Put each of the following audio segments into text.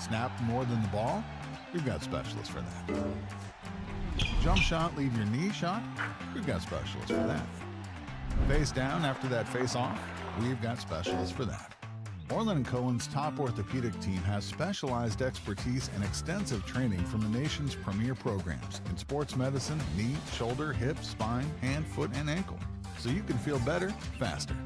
Snap more than the ball? We've got specialists for that. Jump shot, leave your knee shot? We've got specialists for that. Face down after that face off? We've got specialists for that. Orlin and Cohen's top orthopedic team has specialized expertise and extensive training from the nation's premier programs in sports medicine, knee, shoulder, hip, spine, hand, foot, and ankle. So you can feel better, faster.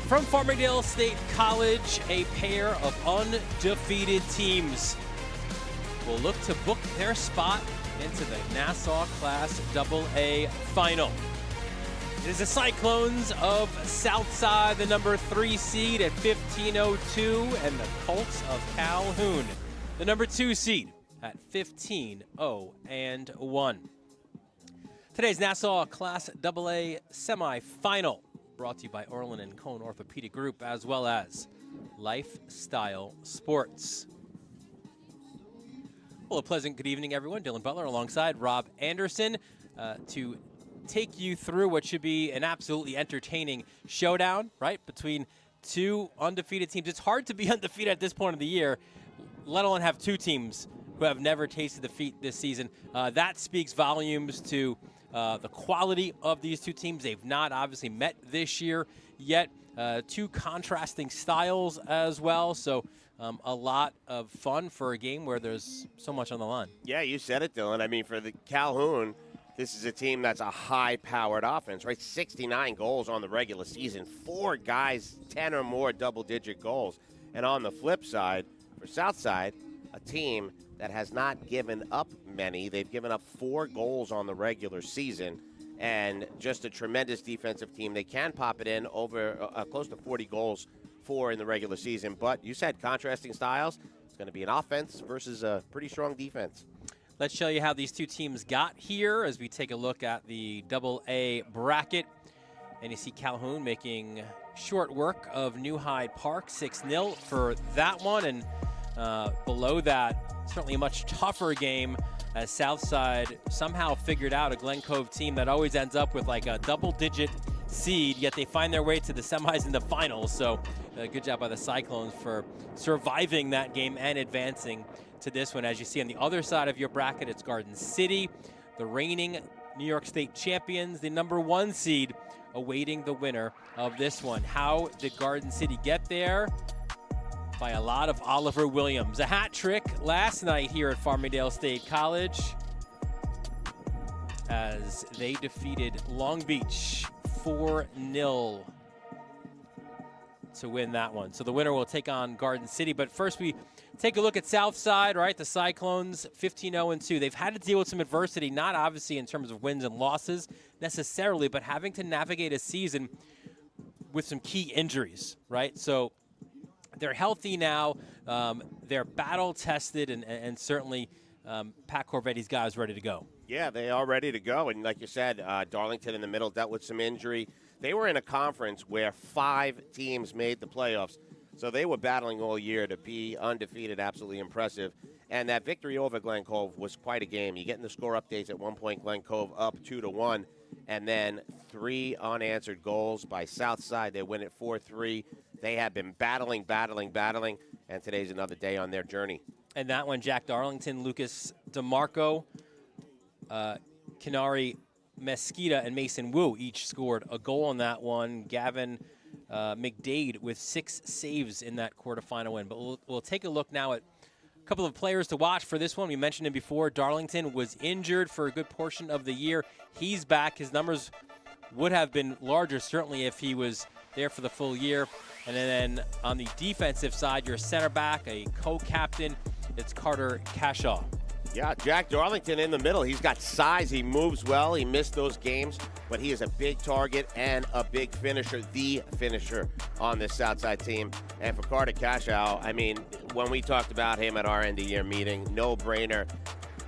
From Farmingdale State College, a pair of undefeated teams will look to book their spot into the Nassau Class AA Final. It is the Cyclones of Southside, the number 3 seed at 1502, and the Colts of Calhoun, the number 2 seed at 15-0-1. Today's Nassau Class AA semifinal, brought to you by Orlin and Cohen Orthopedic Group, as well as Lifestyle Sports. Well, a pleasant good evening, everyone. Dylan Butler alongside Rob Anderson to take you through what should be an absolutely entertaining showdown, right, between two undefeated teams. It's hard to be undefeated at this point of the year, let alone have two teams who have never tasted defeat this season. That speaks volumes to the quality of these two teams. They've not obviously met this year yet. Two contrasting styles as well. So a lot of fun for a game where there's so much on the line. Yeah, you said it, Dylan. I mean, for the Calhoun, this is a team that's a high-powered offense, right? 69 goals on the regular season. 4 guys, 10 or more double-digit goals. And on the flip side, for Southside, a team that has not given up many. They've given up 4 goals on the regular season, and just a tremendous defensive team. They can pop it in over close to 40 goals for in the regular season. But you said contrasting styles. It's going to be an offense versus a pretty strong defense. Let's show you how these two teams got here as we take a look at the AA bracket. And you see Calhoun making short work of New Hyde Park, 6-0 for that one. And below that, certainly a much tougher game as Southside somehow figured out a Glen Cove team that always ends up with like a double-digit seed, yet they find their way to the semis and the finals. So good job by the Cyclones for surviving that game and advancing to this one. As you see on the other side of your bracket, it's Garden City, the reigning New York State champions, the number 1 seed, awaiting the winner of this one. How did Garden City get there? By a lot of Oliver Williams. A hat trick last night here at Farmingdale State College as they defeated Long Beach 4-0 to win that one. So the winner will take on Garden City. But first we take a look at Southside, right? The Cyclones 15-0-2. They've had to deal with some adversity, not obviously in terms of wins and losses necessarily, but having to navigate a season with some key injuries, right? So they're healthy now. They're battle-tested, and certainly Pat Corvetti's guys ready to go. Yeah, they are ready to go. And like you said, Darlington in the middle dealt with some injury. They were in a conference where 5 teams made the playoffs. So they were battling all year to be undefeated, absolutely impressive. And that victory over Glen Cove was quite a game. You get in the score updates at one point, Glen Cove up 2-1, and then 3 unanswered goals by Southside. They win it 4-3. They have been battling, and today's another day on their journey. And that one, Jack Darlington, Lucas DeMarco, Kenari Mesquita, and Mason Wu each scored a goal on that one. Gavin McDade with 6 saves in that quarterfinal win. But we'll take a look now at a couple of players to watch for this one. We mentioned him before. Darlington was injured for a good portion of the year. He's back. His numbers would have been larger, certainly, if he was there for the full year. And then on the defensive side, your center back, a co-captain, it's Carter Cashaw. Yeah, Jack Darlington in the middle. He's got size. He moves well. He missed those games, but he is a big target and a big finisher, the finisher on this Southside team. And for Carter Cashow, I mean, when we talked about him at our end-of-year meeting, no-brainer.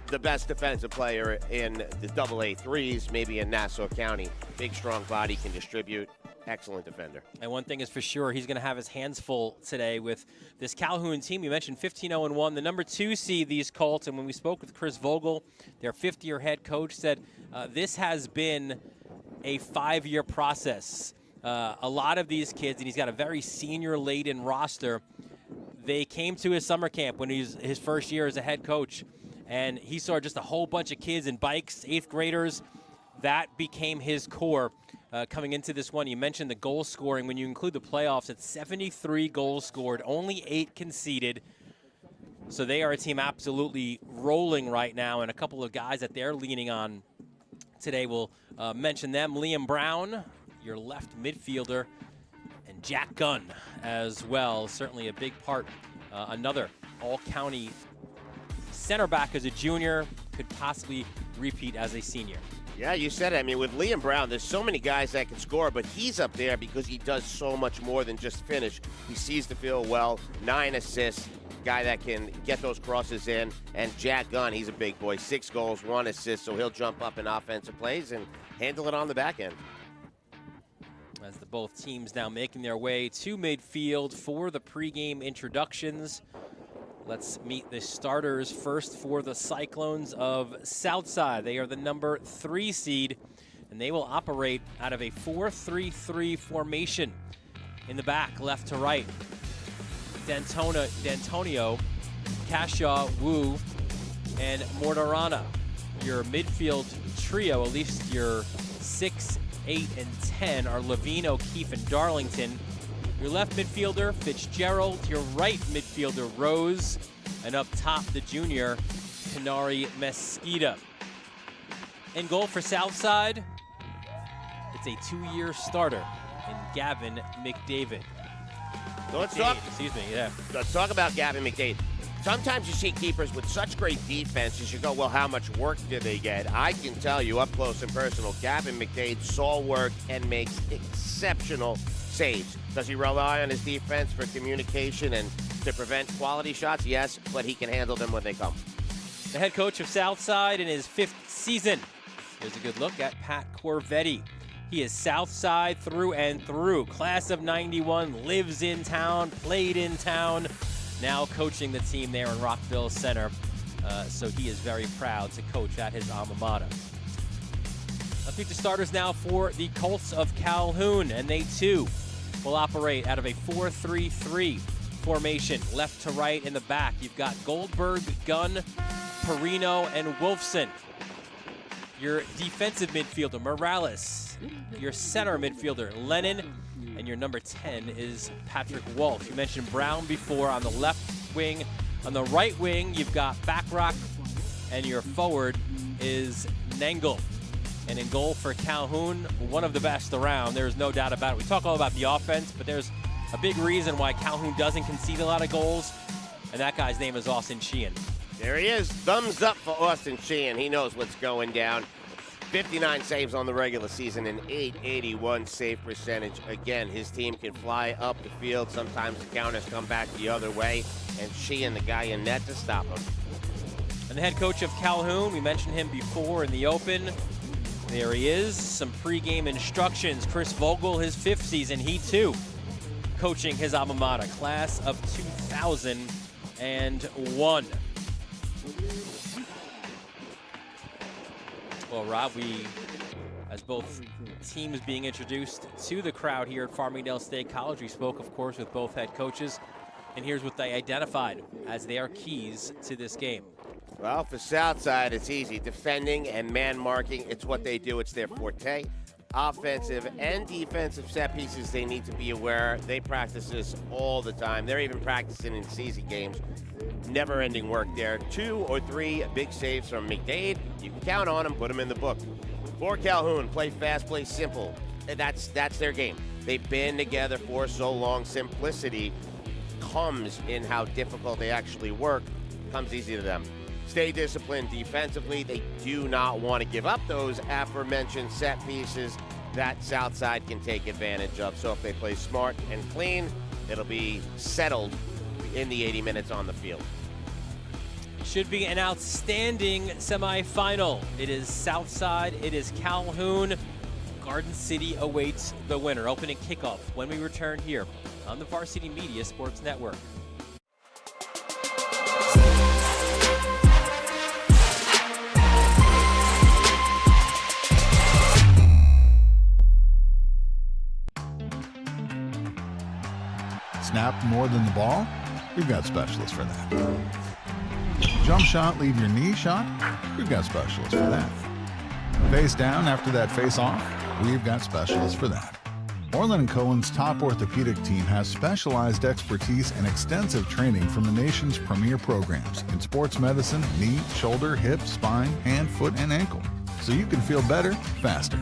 The best defensive player in the AA threes, maybe in Nassau County. Big, strong body, can distribute. Excellent defender. And one thing is for sure, he's going to have his hands full today with this Calhoun team. You mentioned 15-0-1, the number 2 seed, these Colts. And when we spoke with Chris Vogel, their fifth-year head coach, said this has been a 5-year process. A lot of these kids, and he's got a very senior-laden roster, they came to his summer camp when he was his first year as a head coach. And he saw just a whole bunch of kids in bikes, 8th graders. That became his core coming into this one. You mentioned the goal scoring. When you include the playoffs, it's 73 goals scored, only 8 conceded. So they are a team absolutely rolling right now. And a couple of guys that they're leaning on today, we'll mention them. Liam Brown, your left midfielder, and Jack Gunn as well. Certainly a big part. Another all-county center back as a junior, could possibly repeat as a senior. Yeah, you said it. I mean, with Liam Brown, there's so many guys that can score, but he's up there because he does so much more than just finish. He sees the field well, 9 assists, guy that can get those crosses in. And Jack Gunn, he's a big boy, 6 goals, 1 assist, so he'll jump up in offensive plays and handle it on the back end. As the both teams now making their way to midfield for the pregame introductions. Let's meet the starters first for the Cyclones of Southside. They are the number 3 seed, and they will operate out of a 4-3-3 formation. In the back, left to right, D'Antonio, Cashaw, Wu, and Mortarana. Your midfield trio, at least your 6, 8, and 10, are Levine, O'Keefe, and Darlington. Your left midfielder, Fitzgerald. Your right midfielder, Rose. And up top, the junior, Canary Mesquita. In goal for Southside, it's a 2-year starter in Gavin McDavid. So let's talk about Gavin McDavid. Sometimes you see keepers with such great defenses, you go, well, how much work do they get? I can tell you up close and personal, Gavin McDavid saw work and makes exceptional saves. Does he rely on his defense for communication and to prevent quality shots? Yes, but he can handle them when they come. The head coach of Southside in his 5th season. Here's a good look at Pat Corvetti. He is Southside through and through. Class of 91, lives in town, played in town, now coaching the team there in Rockville Center. So he is very proud to coach at his alma mater. Let's meet the starters now for the Colts of Calhoun, and they too will operate out of a 4-3-3 formation. Left to right in the back, you've got Goldberg, Gunn, Perino, and Wolfson. Your defensive midfielder, Morales. Your center midfielder, Lennon. And your number 10 is Patrick Walsh. You mentioned Brown before on the left wing. On the right wing, you've got Backrock, and your forward is Nangle. And in goal for Calhoun, one of the best around. There's no doubt about it. We talk all about the offense, but there's a big reason why Calhoun doesn't concede a lot of goals, and that guy's name is Austin Sheehan. There he is. Thumbs up for Austin Sheehan. He knows what's going down. 59 saves on the regular season and 881 save percentage. Again, his team can fly up the field. Sometimes the counters come back the other way, and Sheehan, the guy in net to stop him. And the head coach of Calhoun, we mentioned him before in the open. There he is. Some pregame instructions. Chris Vogel, his 5th season, he too coaching his alma mater, class of 2001. Well, Rob, as both teams being introduced to the crowd here at Farmingdale State College, we spoke, of course, with both head coaches, and here's what they identified as their keys to this game. Well, for Southside, it's easy. Defending and man marking, it's what they do. It's their forte. Offensive and defensive set pieces, they need to be aware. They practice this all the time. They're even practicing in season games. Never-ending work there. 2 or 3 big saves from McDade. You can count on them, put them in the book. For Calhoun, play fast, play simple. And that's their game. They've been together for so long. Simplicity comes in how difficult they actually work. Comes easy to them. stay disciplined defensively. They do not want to give up those aforementioned set pieces that Southside can take advantage of. So if they play smart and clean, it'll be settled in the 80 minutes on the field. Should be an outstanding semifinal. It is Southside, it is Calhoun. Garden City awaits the winner. Opening kickoff when we return here on the Varsity Media Sports Network. Snap more than the ball? We've got specialists for that. Jump shot, leave your knee shot? We've got specialists for that. Face down after that face off? We've got specialists for that. Orlin and Cohen's top orthopedic team has specialized expertise and extensive training from the nation's premier programs in sports medicine, knee, shoulder, hip, spine, hand, foot, and ankle. So you can feel better, faster.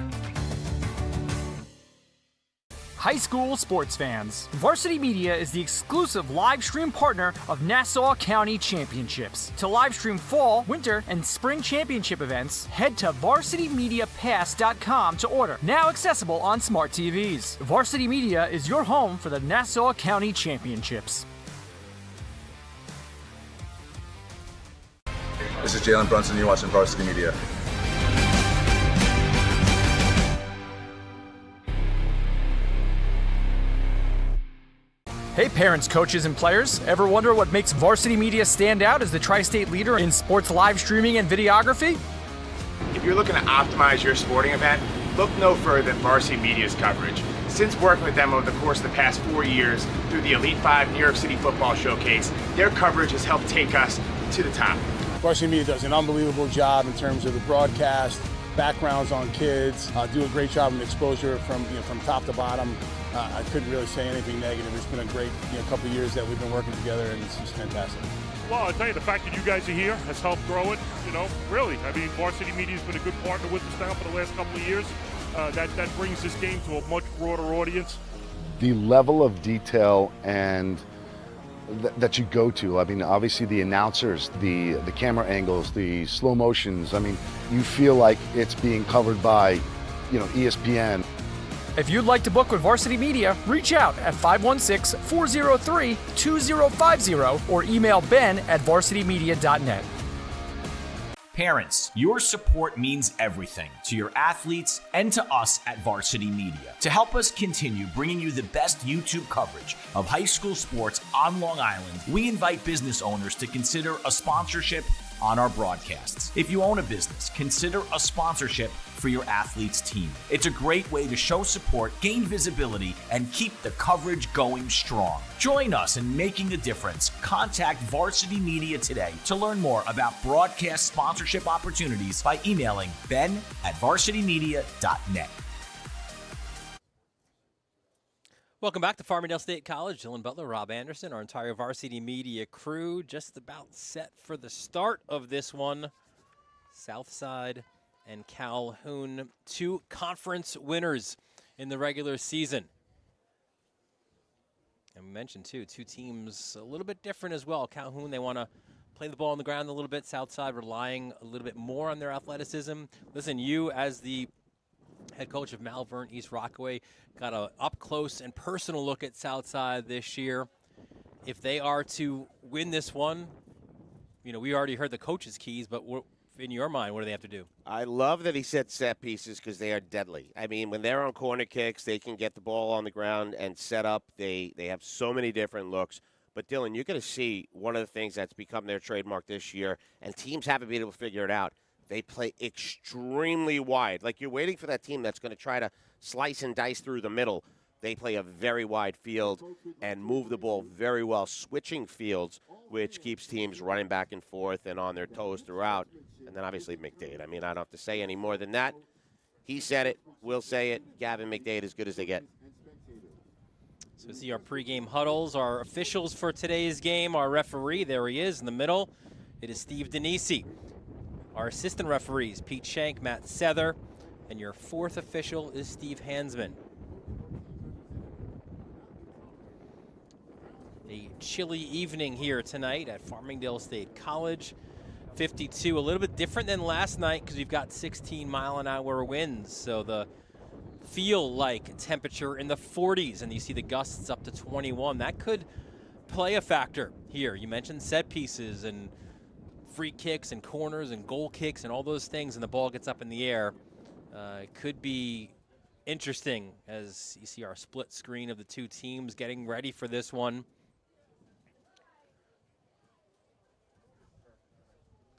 High school sports fans, Varsity Media is the exclusive live stream partner of Nassau County Championships. To live stream fall, winter, and spring championship events, head to varsitymediapass.com to order. Now accessible on smart TVs. Varsity Media is your home for the Nassau County Championships. This is Jalen Brunson. You're watching Varsity Media. Hey parents, coaches, and players. Ever wonder what makes Varsity Media stand out as the tri-state leader in sports live streaming and videography? If you're looking to optimize your sporting event, look no further than Varsity Media's coverage. Since working with them over the course of the past 4 years through the Elite 5 New York City Football Showcase, their coverage has helped take us to the top. Varsity Media does an unbelievable job in terms of the broadcast, backgrounds on kids, do a great job in exposure from top to bottom. I couldn't really say anything negative. It's been a great couple of years that we've been working together, and it's just fantastic. Well, I'll tell you, the fact that you guys are here has helped grow it, really. I mean, Varsity Media has been a good partner with us now for the last couple of years. That brings this game to a much broader audience. The level of detail and that you go to, I mean, obviously the announcers, the camera angles, the slow motions, I mean, you feel like it's being covered by, ESPN. If you'd like to book with Varsity Media, reach out at 516-403-2050 or email ben@varsitymedia.net. Parents, your support means everything to your athletes and to us at Varsity Media. To help us continue bringing you the best YouTube coverage of high school sports on Long Island, we invite business owners to consider a sponsorship on our broadcasts. If you own a business, consider a sponsorship for your athlete's team. It's a great way to show support, gain visibility, and keep the coverage going strong. Join us in making a difference. Contact Varsity Media today to learn more about broadcast sponsorship opportunities by emailing ben@varsitymedia.net. Welcome back to Farmingdale State College. Dylan Butler, Rob Anderson, our entire Varsity Media crew just about set for the start of this one. Southside and Calhoun, two conference winners in the regular season. And we mentioned, too, two teams a little bit different as well. Calhoun, they want to play the ball on the ground a little bit. Southside relying a little bit more on their athleticism. Listen, you as the head coach of Malvern East Rockaway got an up-close and personal look at Southside this year. If they are to win this one, we already heard the coach's keys, but in your mind, what do they have to do? I love that he said set pieces because they are deadly. I mean, when they're on corner kicks, they can get the ball on the ground and set up. They have so many different looks. But, Dylan, you're going to see one of the things that's become their trademark this year, and teams haven't been able to figure it out. They play extremely wide. Like, you're waiting for that team that's going to try to slice and dice through the middle. They play a very wide field and move the ball very well, switching fields, which keeps teams running back and forth and on their toes throughout. And then, obviously, McDade. I mean, I don't have to say any more than that. He said it. We'll say it. Gavin McDade, as good as they get. So we see our pregame huddles, our officials for today's game, our referee. There he is in the middle. It is Steve Denisi. Our assistant referees, Pete Shank, Matt Sether, and your fourth official is Steve Hansman. A chilly evening here tonight at Farmingdale State College. 52. A little bit different than last night because we've got 16-mile-an-hour winds. So the feel-like temperature in the 40s, and you see the gusts up to 21. That could play a factor here. You mentioned set pieces and free kicks and corners and goal kicks and all those things, and the ball gets up in the air. It could be interesting as you see our split screen of the two teams getting ready for this one.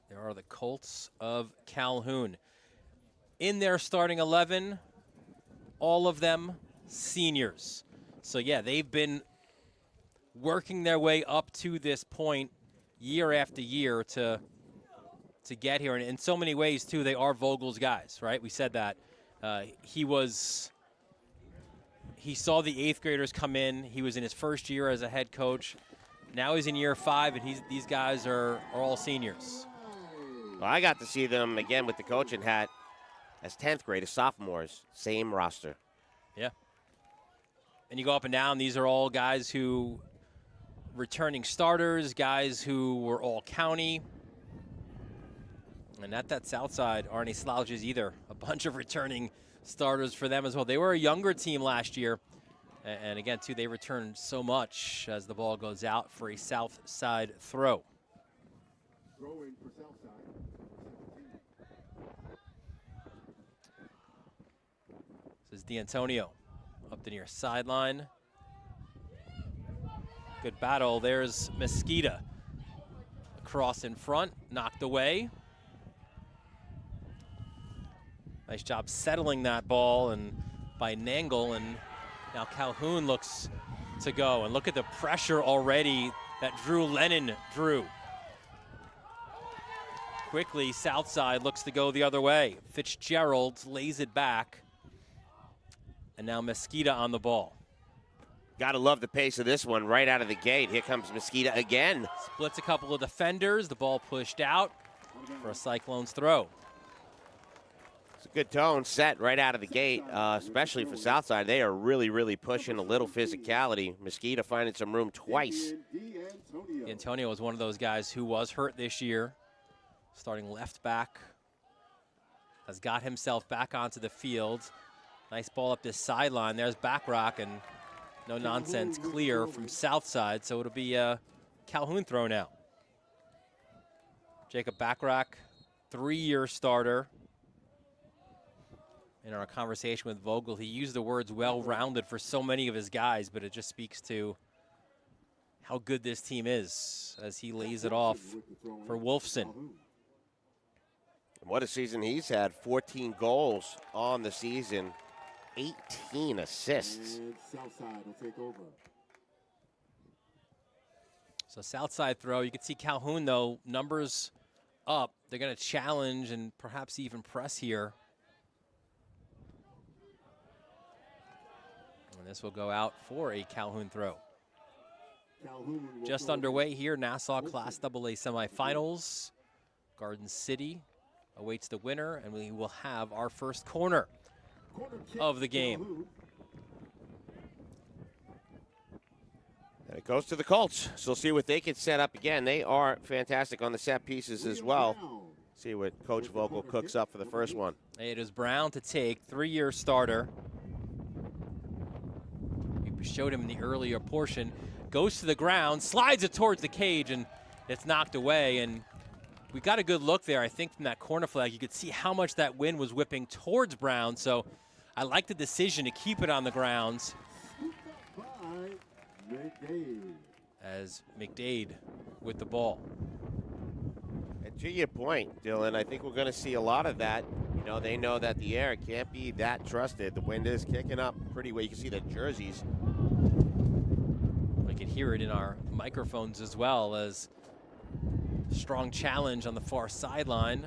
There are the Colts of Calhoun. In their starting 11, all of them seniors. So yeah, they've been working their way up to this point year after year to get here. And in so many ways, too, they are Vogel's guys, right? We said that. He saw the 8th graders come in. He was in his first year as a head coach. Now he's in year 5, and these guys are all seniors. Well, I got to see them again with the coaching hat as 10th graders, sophomores, same roster. Yeah. And you go up and down, these are all guys who returning starters, guys who were all county. And at that south side aren't any slouches either. A bunch of returning starters for them as well. They were a younger team last year. And again, too, they returned so much as the ball goes out for a south side throw. Throwing for south side. This is D'Antonio up the near sideline. Good battle. There's Mesquita. Across in front, knocked away. Nice job settling that ball and by Nangle, and now Calhoun looks to go. And look at the pressure already that Drew Lennon drew. Quickly, Southside looks to go the other way. Fitzgerald lays it back. And now Mesquita on the ball. Gotta love the pace of this one right out of the gate. Here comes Mesquita again. Splits a couple of defenders. The ball pushed out for a Cyclones throw. It's a good tone set right out of the gate, especially for Southside. They are really, really pushing a little physicality. Mesquita finding some room twice. D'Antonio was one of those guys who was hurt this year. Starting left back. Has got himself back onto the field. Nice ball up this sideline. There's Backrock, and no nonsense clear from Southside, so it'll be a Calhoun throw now. Jacob Backrock, 3-year starter. In our conversation with Vogel, he used the words well-rounded for so many of his guys, but it just speaks to how good this team is as he lays it off for Wolfson. What a season he's had. 14 goals on the season. 18 assists. And Southside will take over. So Southside throw. You can see Calhoun, though, numbers up. They're going to challenge and perhaps even press here. And this will go out for a Calhoun throw. Just underway here, Nassau Class AA semifinals. Garden City awaits the winner, and we will have our first corner of the game. And it goes to the Colts. So we'll see what they can set up again. They are fantastic on the set pieces as well. See what Coach Vogel cooks up for the first one. It is Brown to take, 3-year starter. We showed him in the earlier portion. Goes to the ground, slides it towards the cage, and it's knocked away. And we got a good look there, I think, from that corner flag. You could see how much that wind was whipping towards Brown. So I like the decision to keep it on the grounds. As McDade with the ball. And to your point, Dylan, I think we're going to see a lot of that. You know, they know that the air can't be that trusted. The wind is kicking up pretty well. You can see the jerseys. I can hear it in our microphones as well, as strong challenge on the far sideline.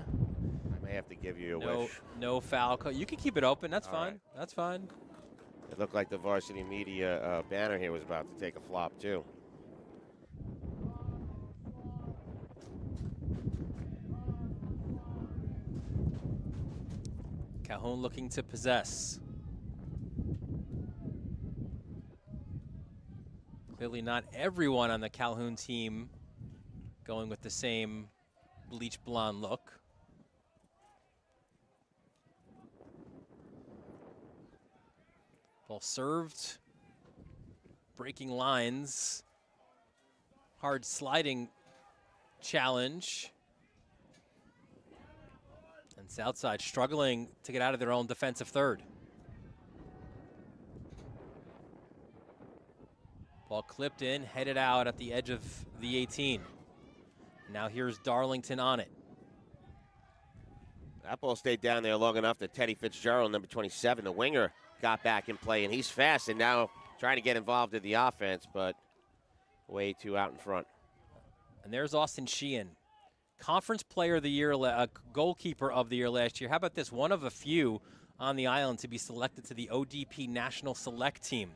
I may have to give you a wish. No foul call. You can keep it open. That's fine. Right. That's fine. It looked like the Varsity Media banner here was about to take a flop, too. Calhoun looking to possess. Clearly not everyone on the Calhoun team going with the same bleach blonde look. Ball served, breaking lines, hard sliding challenge. And Southside struggling to get out of their own defensive third. Ball clipped in, headed out at the edge of the 18. Now here's Darlington on it. That ball stayed down there long enough that Teddy Fitzgerald, number 27, the winger, got back in play, and he's fast and now trying to get involved in the offense, but way too out in front. And there's Austin Sheehan, Conference Player of the Year, Goalkeeper of the Year last year. How about this? One of a few on the island to be selected to the ODP National Select Team.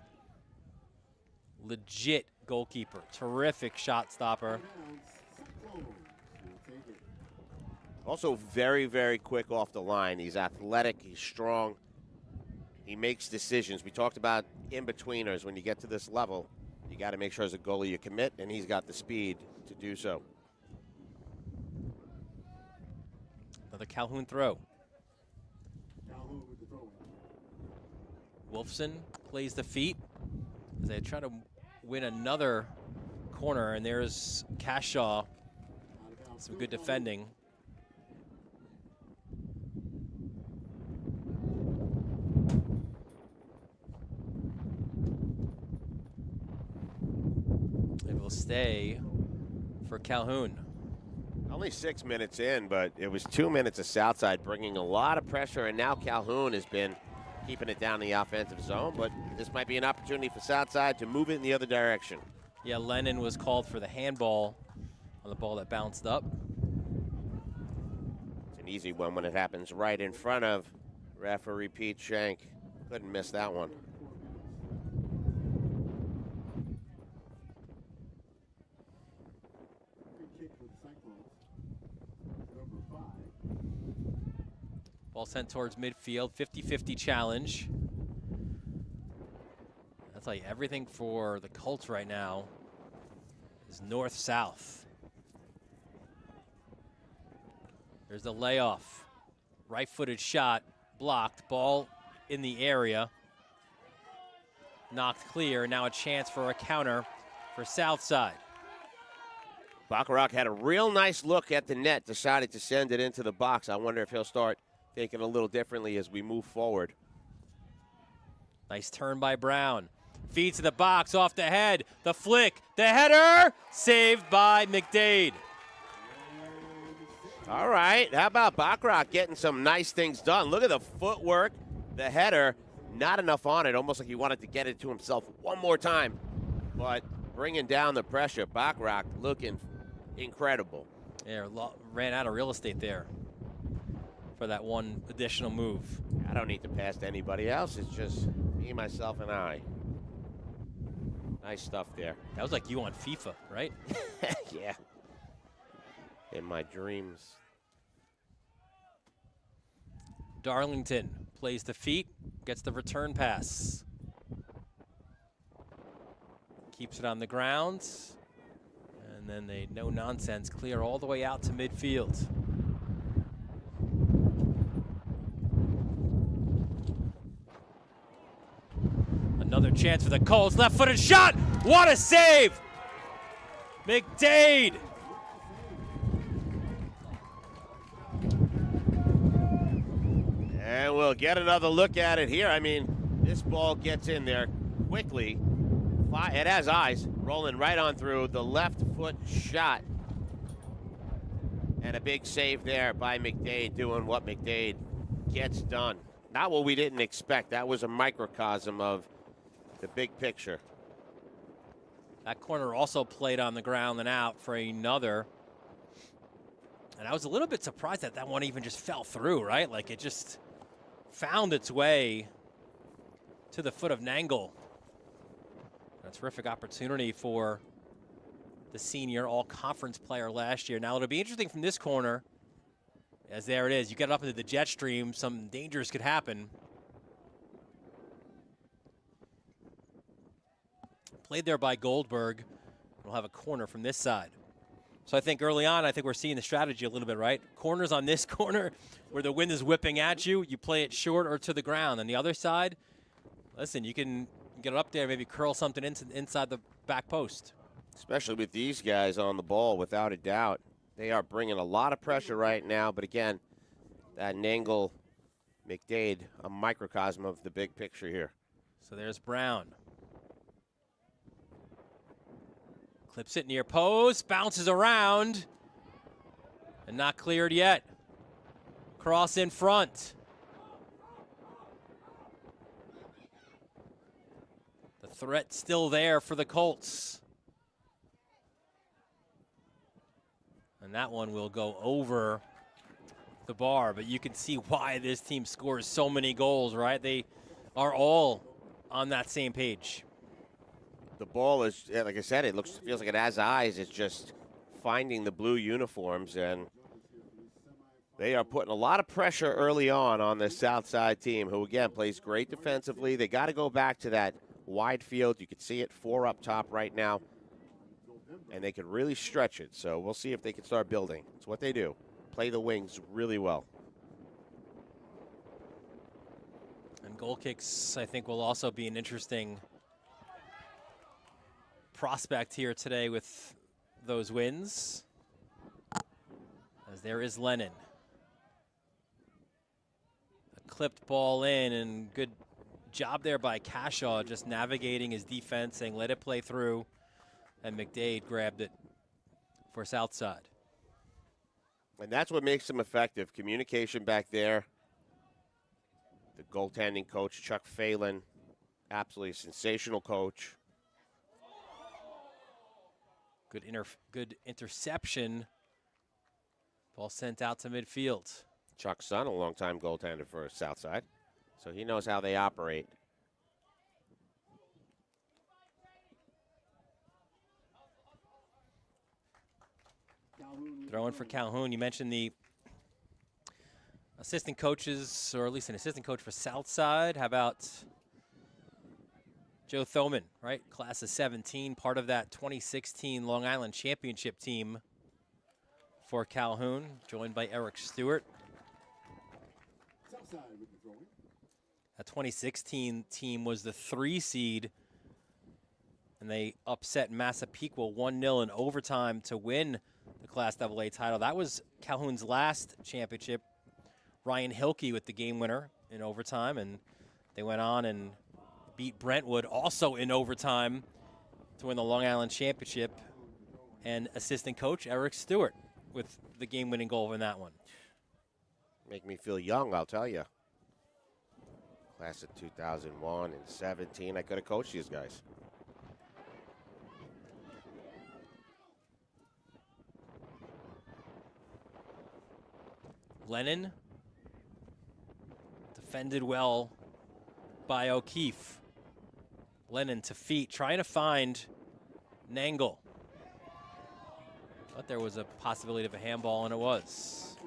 Legit goalkeeper, terrific shot stopper. Also very, very quick off the line. He's athletic, he's strong, he makes decisions. We talked about in-betweeners. When you get to this level, you got to make sure as a goalie you commit, and he's got the speed to do so. Another Calhoun throw. Wolfson plays the feet as they try to win another corner, and there's Cashaw. Some good defending. It will stay for Calhoun. Only 6 minutes in, but it was 2 minutes of Southside bringing a lot of pressure, and now Calhoun has been keeping it down in the offensive zone, but this might be an opportunity for Southside to move it in the other direction. Yeah, Lennon was called for the handball on the ball that bounced up. It's an easy one when it happens right in front of referee Pete Shank. Couldn't miss that one. Ball sent towards midfield, 50-50 challenge. I'll tell you, everything for the Colts right now is north-south. There's the layoff. Right-footed shot, blocked. Ball in the area. Knocked clear. Now a chance for a counter for Southside. Bacharach had a real nice look at the net, decided to send it into the box. I wonder if he'll start thinking a little differently as we move forward. Nice turn by Brown. Feeds to the box, off the head. The flick, the header, saved by McDade. All right, how about Bacharach getting some nice things done? Look at the footwork, the header, not enough on it, almost like he wanted to get it to himself one more time. But bringing down the pressure, Bacharach looking incredible. Yeah, ran out of real estate there for that one additional move. I don't need to pass to anybody else. It's just me, myself, and I. Nice stuff there. That was like you on FIFA, right? Yeah. In my dreams. Darlington plays the feet, gets the return pass. Keeps it on the ground. And then they no-nonsense clear all the way out to midfield. Another chance for the Colts. Left-footed shot. What a save! McDade. And we'll get another look at it here. I mean, this ball gets in there quickly. It has eyes. Rolling right on through. The left foot shot. And a big save there by McDade, doing what McDade gets done. Not what we didn't expect. That was a microcosm of the big picture. That corner also played on the ground and out for another. And I was a little bit surprised that that one even just fell through, right? Like it just found its way to the foot of Nangle. A terrific opportunity for the senior all-conference player last year. Now it'll be interesting from this corner, as there it is. You get up into the jet stream, some dangers could happen. Played there by Goldberg. We'll have a corner from this side. So I think early on, we're seeing the strategy a little bit, right? Corners on this corner where the wind is whipping at you, you play it short or to the ground. On the other side, listen, you can get it up there, maybe curl something inside the back post. Especially with these guys on the ball, without a doubt. They are bringing a lot of pressure right now, but again, that Nangle McDade, a microcosm of the big picture here. So there's Brown. Clips it near post, bounces around, and not cleared yet. Cross in front. The threat still there for the Colts. And that one will go over the bar, but you can see why this team scores so many goals, right? They are all on that same page. The ball is, like I said, feels like it has eyes. It's just finding the blue uniforms, and they are putting a lot of pressure early on this South Side team, who, again, plays great defensively. They got to go back to that wide field. You can see it, 4 up top right now, and they could really stretch it. So we'll see if they can start building. It's what they do. Play the wings really well. And goal kicks, I think, will also be an interesting prospect here today with those wins, as there is Lennon. A clipped ball in, and good job there by Cashaw, just navigating his defense, saying let it play through, and McDade grabbed it for Southside. And that's what makes them effective. Communication back there. The goaltending coach, Chuck Phelan, absolutely sensational coach. Good interception. Ball sent out to midfield. Chuck's son, a longtime goaltender for Southside, so he knows how they operate. Throwing for Calhoun. You mentioned the assistant coaches, or at least an assistant coach for Southside. How about Joe Thoman, right? Class of 17, part of that 2016 Long Island Championship team for Calhoun, joined by Eric Stewart. That 2016 team was the 3 seed, and they upset Massapequa 1-0 in overtime to win the Class AA title. That was Calhoun's last championship. Ryan Hilke with the game winner in overtime, and they went on and beat Brentwood also in overtime to win the Long Island Championship. And assistant coach Eric Stewart with the game-winning goal in that one. Make me feel young, I'll tell you. Class of 2001 and 17, I could have coached these guys. Lennon defended well by O'Keefe. Lennon to feet, trying to find Nangle. But there was a possibility of a handball, and it was.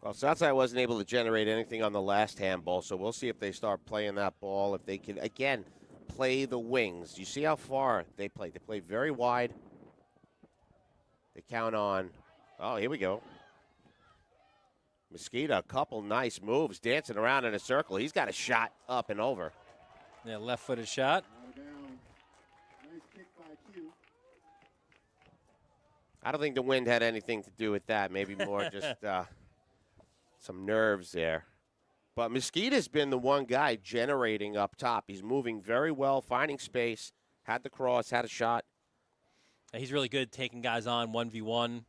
Well, Southside wasn't able to generate anything on the last handball, so we'll see if they start playing that ball, if they can, again, play the wings. You see how far they play. They play very wide. They count on, oh, here we go. Mesquita, a couple nice moves, dancing around in a circle. He's got a shot up and over. Yeah, left-footed shot. I don't think the wind had anything to do with that. Maybe more just some nerves there. But Mesquita's been the one guy generating up top. He's moving very well, finding space, had the cross, had a shot. He's really good taking guys on 1v1.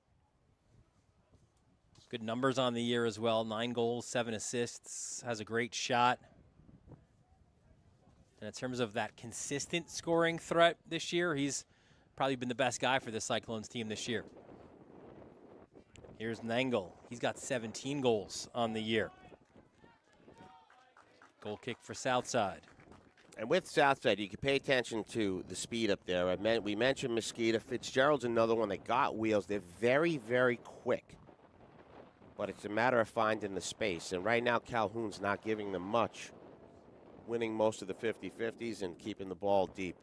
Good numbers on the year as well. 9 goals, 7 assists. Has a great shot. And in terms of that consistent scoring threat this year, he's probably been the best guy for the Cyclones team this year. Here's Nangle. He's got 17 goals on the year. Goal kick for Southside. And with Southside, you can pay attention to the speed up there. We mentioned Mesquita. Fitzgerald's another one that got wheels. They're very, very quick. But it's a matter of finding the space. And right now, Calhoun's not giving them much, winning most of the 50-50s and keeping the ball deep.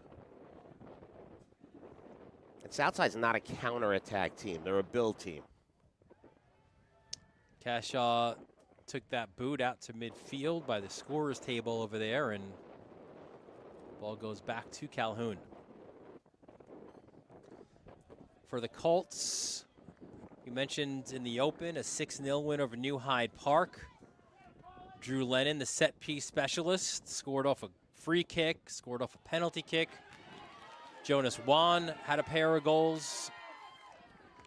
And Southside's not a counterattack team. They're a build team. Cashaw took that boot out to midfield by the scorer's table over there, and ball goes back to Calhoun. For the Colts, you mentioned in the open a 6-0 win over New Hyde Park. Drew Lennon, the set piece specialist, scored off a free kick, scored off a penalty kick. Jonas Wan had a pair of goals.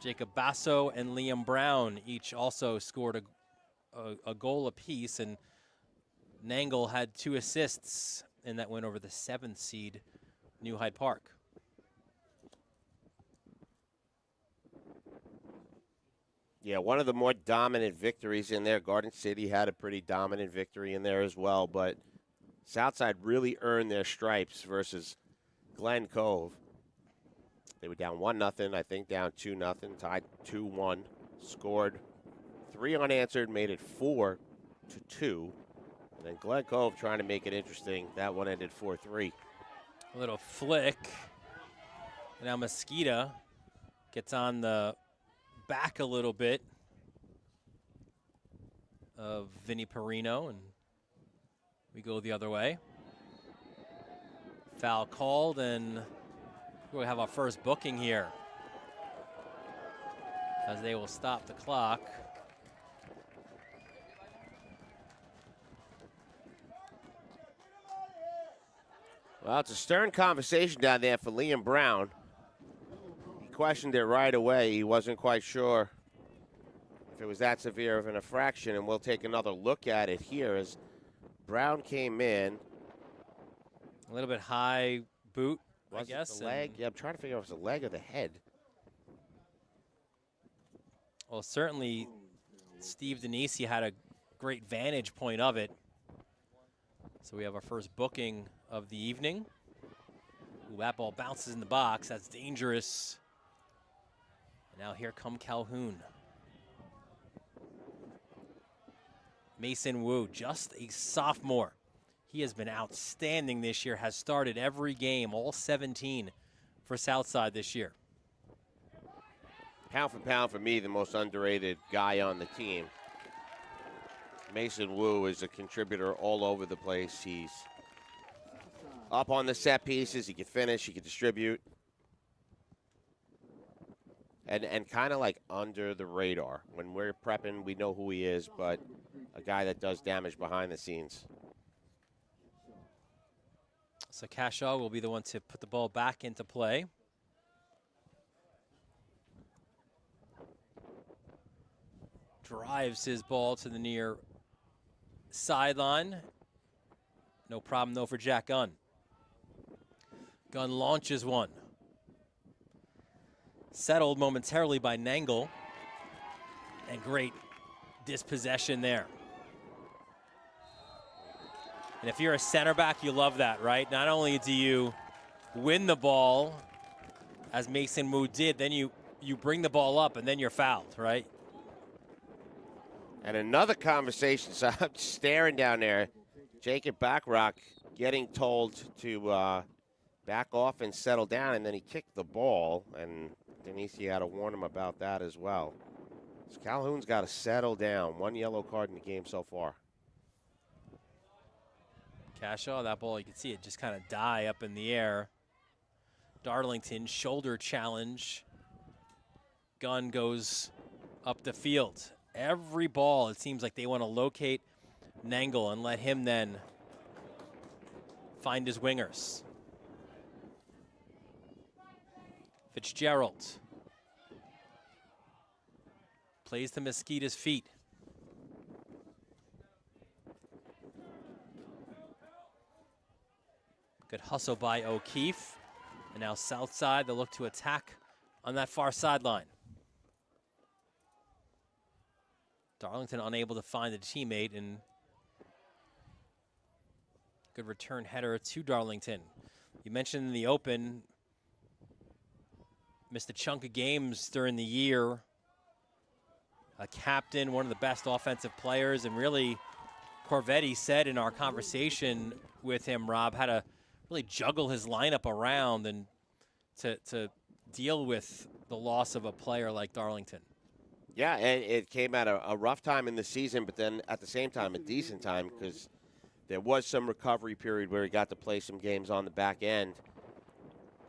Jacob Basso and Liam Brown each also scored a goal apiece, and Nangle had 2 assists in that win over the 7th seed New Hyde Park. Yeah, one of the more dominant victories in there. Garden City had a pretty dominant victory in there as well, but Southside really earned their stripes versus Glen Cove. They were down 1-0, I think down 2-0, tied 2-1, scored 3 unanswered, made it 4-2. And then Glen Cove trying to make it interesting. That one ended 4-3. A little flick. Now Mosquita gets on the back a little bit of Vinny Perino, and we go the other way. Foul called, and we have our first booking here, as they will stop the clock. Well, it's a stern conversation down there for Liam Brown. He questioned it right away. He wasn't quite sure if it was that severe of an infraction, and we'll take another look at it here as Brown came in. A little bit high boot, I guess. The leg? Yeah, I'm trying to figure out if it's the leg or the head. Well, certainly Steve Denisi had a great vantage point of it. So we have our first booking of the evening. Ooh, that ball bounces in the box. That's dangerous. And now here come Calhoun. Mason Wu, just a sophomore. He has been outstanding this year, has started every game, all 17 for Southside this year. Pound for pound, for me, the most underrated guy on the team. Mason Wu is a contributor all over the place. He's up on the set pieces. He can finish. He can distribute. And kind of like under the radar. When we're prepping, we know who he is, but a guy that does damage behind the scenes. So Cashaw will be the one to put the ball back into play. Drives his ball to the near sideline. No problem, though, for Jack Gunn. Gunn launches one. Settled momentarily by Nangle. And great dispossession there. And if you're a center back, you love that, right? Not only do you win the ball, as Mason Wu did, then you bring the ball up and then you're fouled, right? And another conversation, so I'm staring down there. Jacob Backrock getting told to back off and settle down, and then he kicked the ball, and Denise had to warn him about that as well. So Calhoun's got to settle down. 1 yellow card in the game so far. Cashaw, that ball, you can see it just kind of die up in the air. Darlington, shoulder challenge. Gunn goes up the field. Every ball, it seems like they want to locate Nangle and let him then find his wingers. Fitzgerald plays to Mosquita's feet. Good hustle by O'Keefe. And now Southside, they'll look to attack on that far sideline. Darlington unable to find a teammate, and good return header to Darlington. You mentioned in the open, missed a chunk of games during the year. A captain, one of the best offensive players, and really Corvetti said in our conversation with him, Rob, how to really juggle his lineup around and to deal with the loss of a player like Darlington. Yeah, and it came at a rough time in the season, but then at the same time, a decent time because there was some recovery period where he got to play some games on the back end.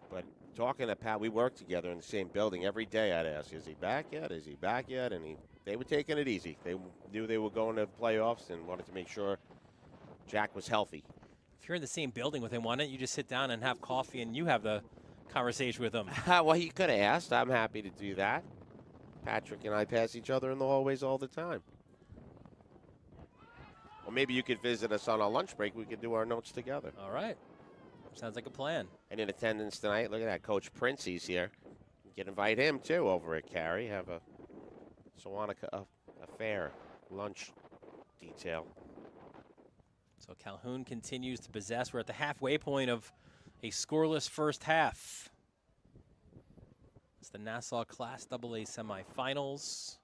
But talking to Pat, we worked together in the same building every day. I'd ask, is he back yet? Is he back yet? And they were taking it easy. They knew they were going to the playoffs and wanted to make sure Jack was healthy. If you're in the same building with him, why don't you just sit down and have coffee and you have the conversation with him? Well, he could have asked. I'm happy to do that. Patrick and I pass each other in the hallways all the time. Or maybe you could visit us on our lunch break. We could do our notes together. All right. Sounds like a plan. And in attendance tonight, look at that. Coach Princey's here. You can invite him, too, over at Cary. Have a Sewanee affair lunch detail. So Calhoun continues to possess. We're at the halfway point of a scoreless first half. It's the Nassau Class AA semifinals.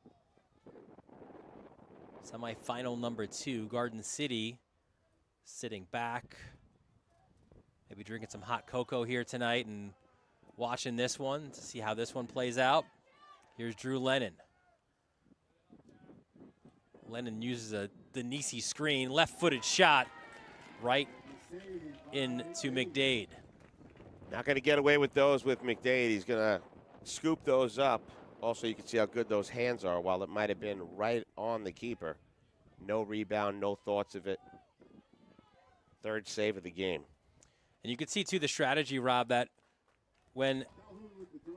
Semifinal number 2, Garden City sitting back. Maybe drinking some hot cocoa here tonight and watching this one to see how this one plays out. Here's Drew Lennon. Lennon uses a Denisi screen, left-footed shot right into McDade. Not going to get away with those with McDade. He's going to scoop those up. Also, you can see how good those hands are. While it might have been right on the keeper, no rebound, no thoughts of it. Third save of the game. And you can see, too, the strategy, Rob, that when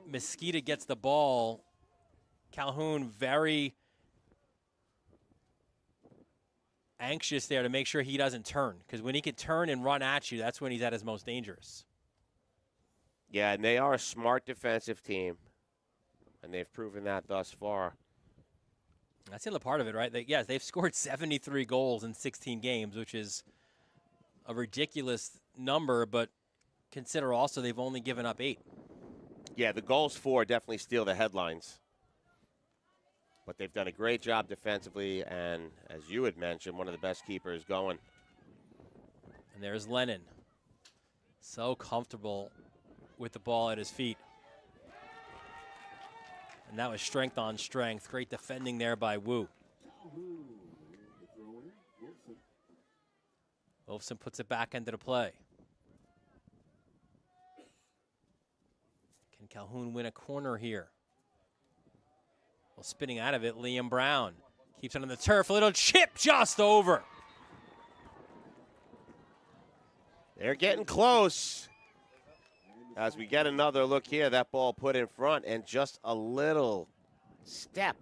Mesquita gets the ball, Calhoun very anxious there to make sure he doesn't turn. Because when he can turn and run at you, that's when he's at his most dangerous. Yeah, and they are a smart defensive team. And they've proven that thus far. That's the other part of it, right? Yes, they've scored 73 goals in 16 games, which is a ridiculous number, but consider also they've only given up 8. Yeah, the goals for definitely steal the headlines. But they've done a great job defensively, and as you had mentioned, one of the best keepers going. And there's Lennon. So comfortable with the ball at his feet. And that was strength on strength. Great defending there by Wu. Wolfson puts it back into the play. Can Calhoun win a corner here? Well, spinning out of it, Liam Brown. Keeps it on the turf. A little chip just over. They're getting close. As we get another look here, that ball put in front and just a little step.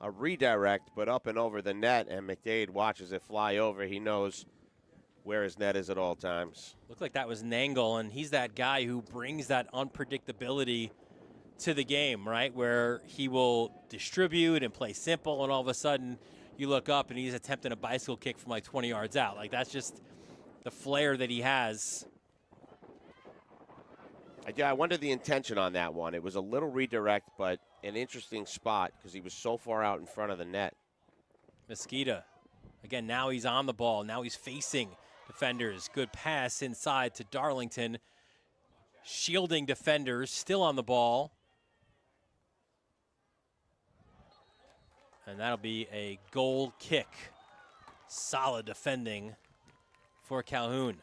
A redirect, but up and over the net, and McDade watches it fly over. He knows where his net is at all times. Looked like that was Nangle, and he's that guy who brings that unpredictability to the game, right? Where he will distribute and play simple, and all of a sudden you look up and he's attempting a bicycle kick from like 20 yards out. Like, that's just the flair that he has. I wonder the intention on that one. It was a little redirect, but an interesting spot because he was so far out in front of the net. Mesquita, again, now he's on the ball. Now he's facing defenders. Good pass inside to Darlington. Shielding defenders, still on the ball. And that'll be a goal kick. Solid defending for Calhoun.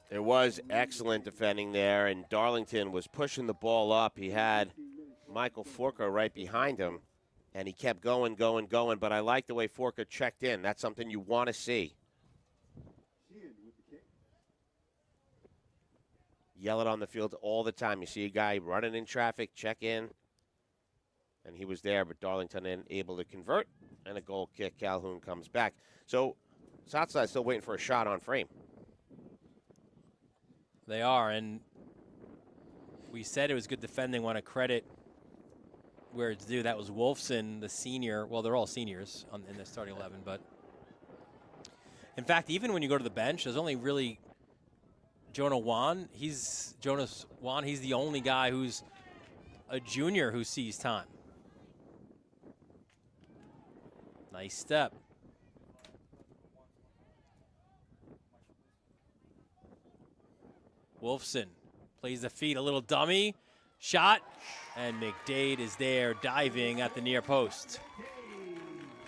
There was excellent defending there, and Darlington was pushing the ball up. He had Michael Forker right behind him, and he kept going, but I like the way Forker checked in. That's something you want to see. Yell it on the field all the time. You see a guy running in traffic, check in, and he was there, but Darlington able to convert, and a goal kick. Calhoun comes back. So Southside still waiting for a shot on frame. They are, and we said it was good defending. Want to credit where it's due. That was Wolfson, the senior. Well, they're all seniors in the starting 11, but in fact, even when you go to the bench, there's only really Jonas Wan. He's the only guy who's a junior who sees time. Nice step. Wolfson plays the feet, a little dummy. Shot, and McDade is there diving at the near post.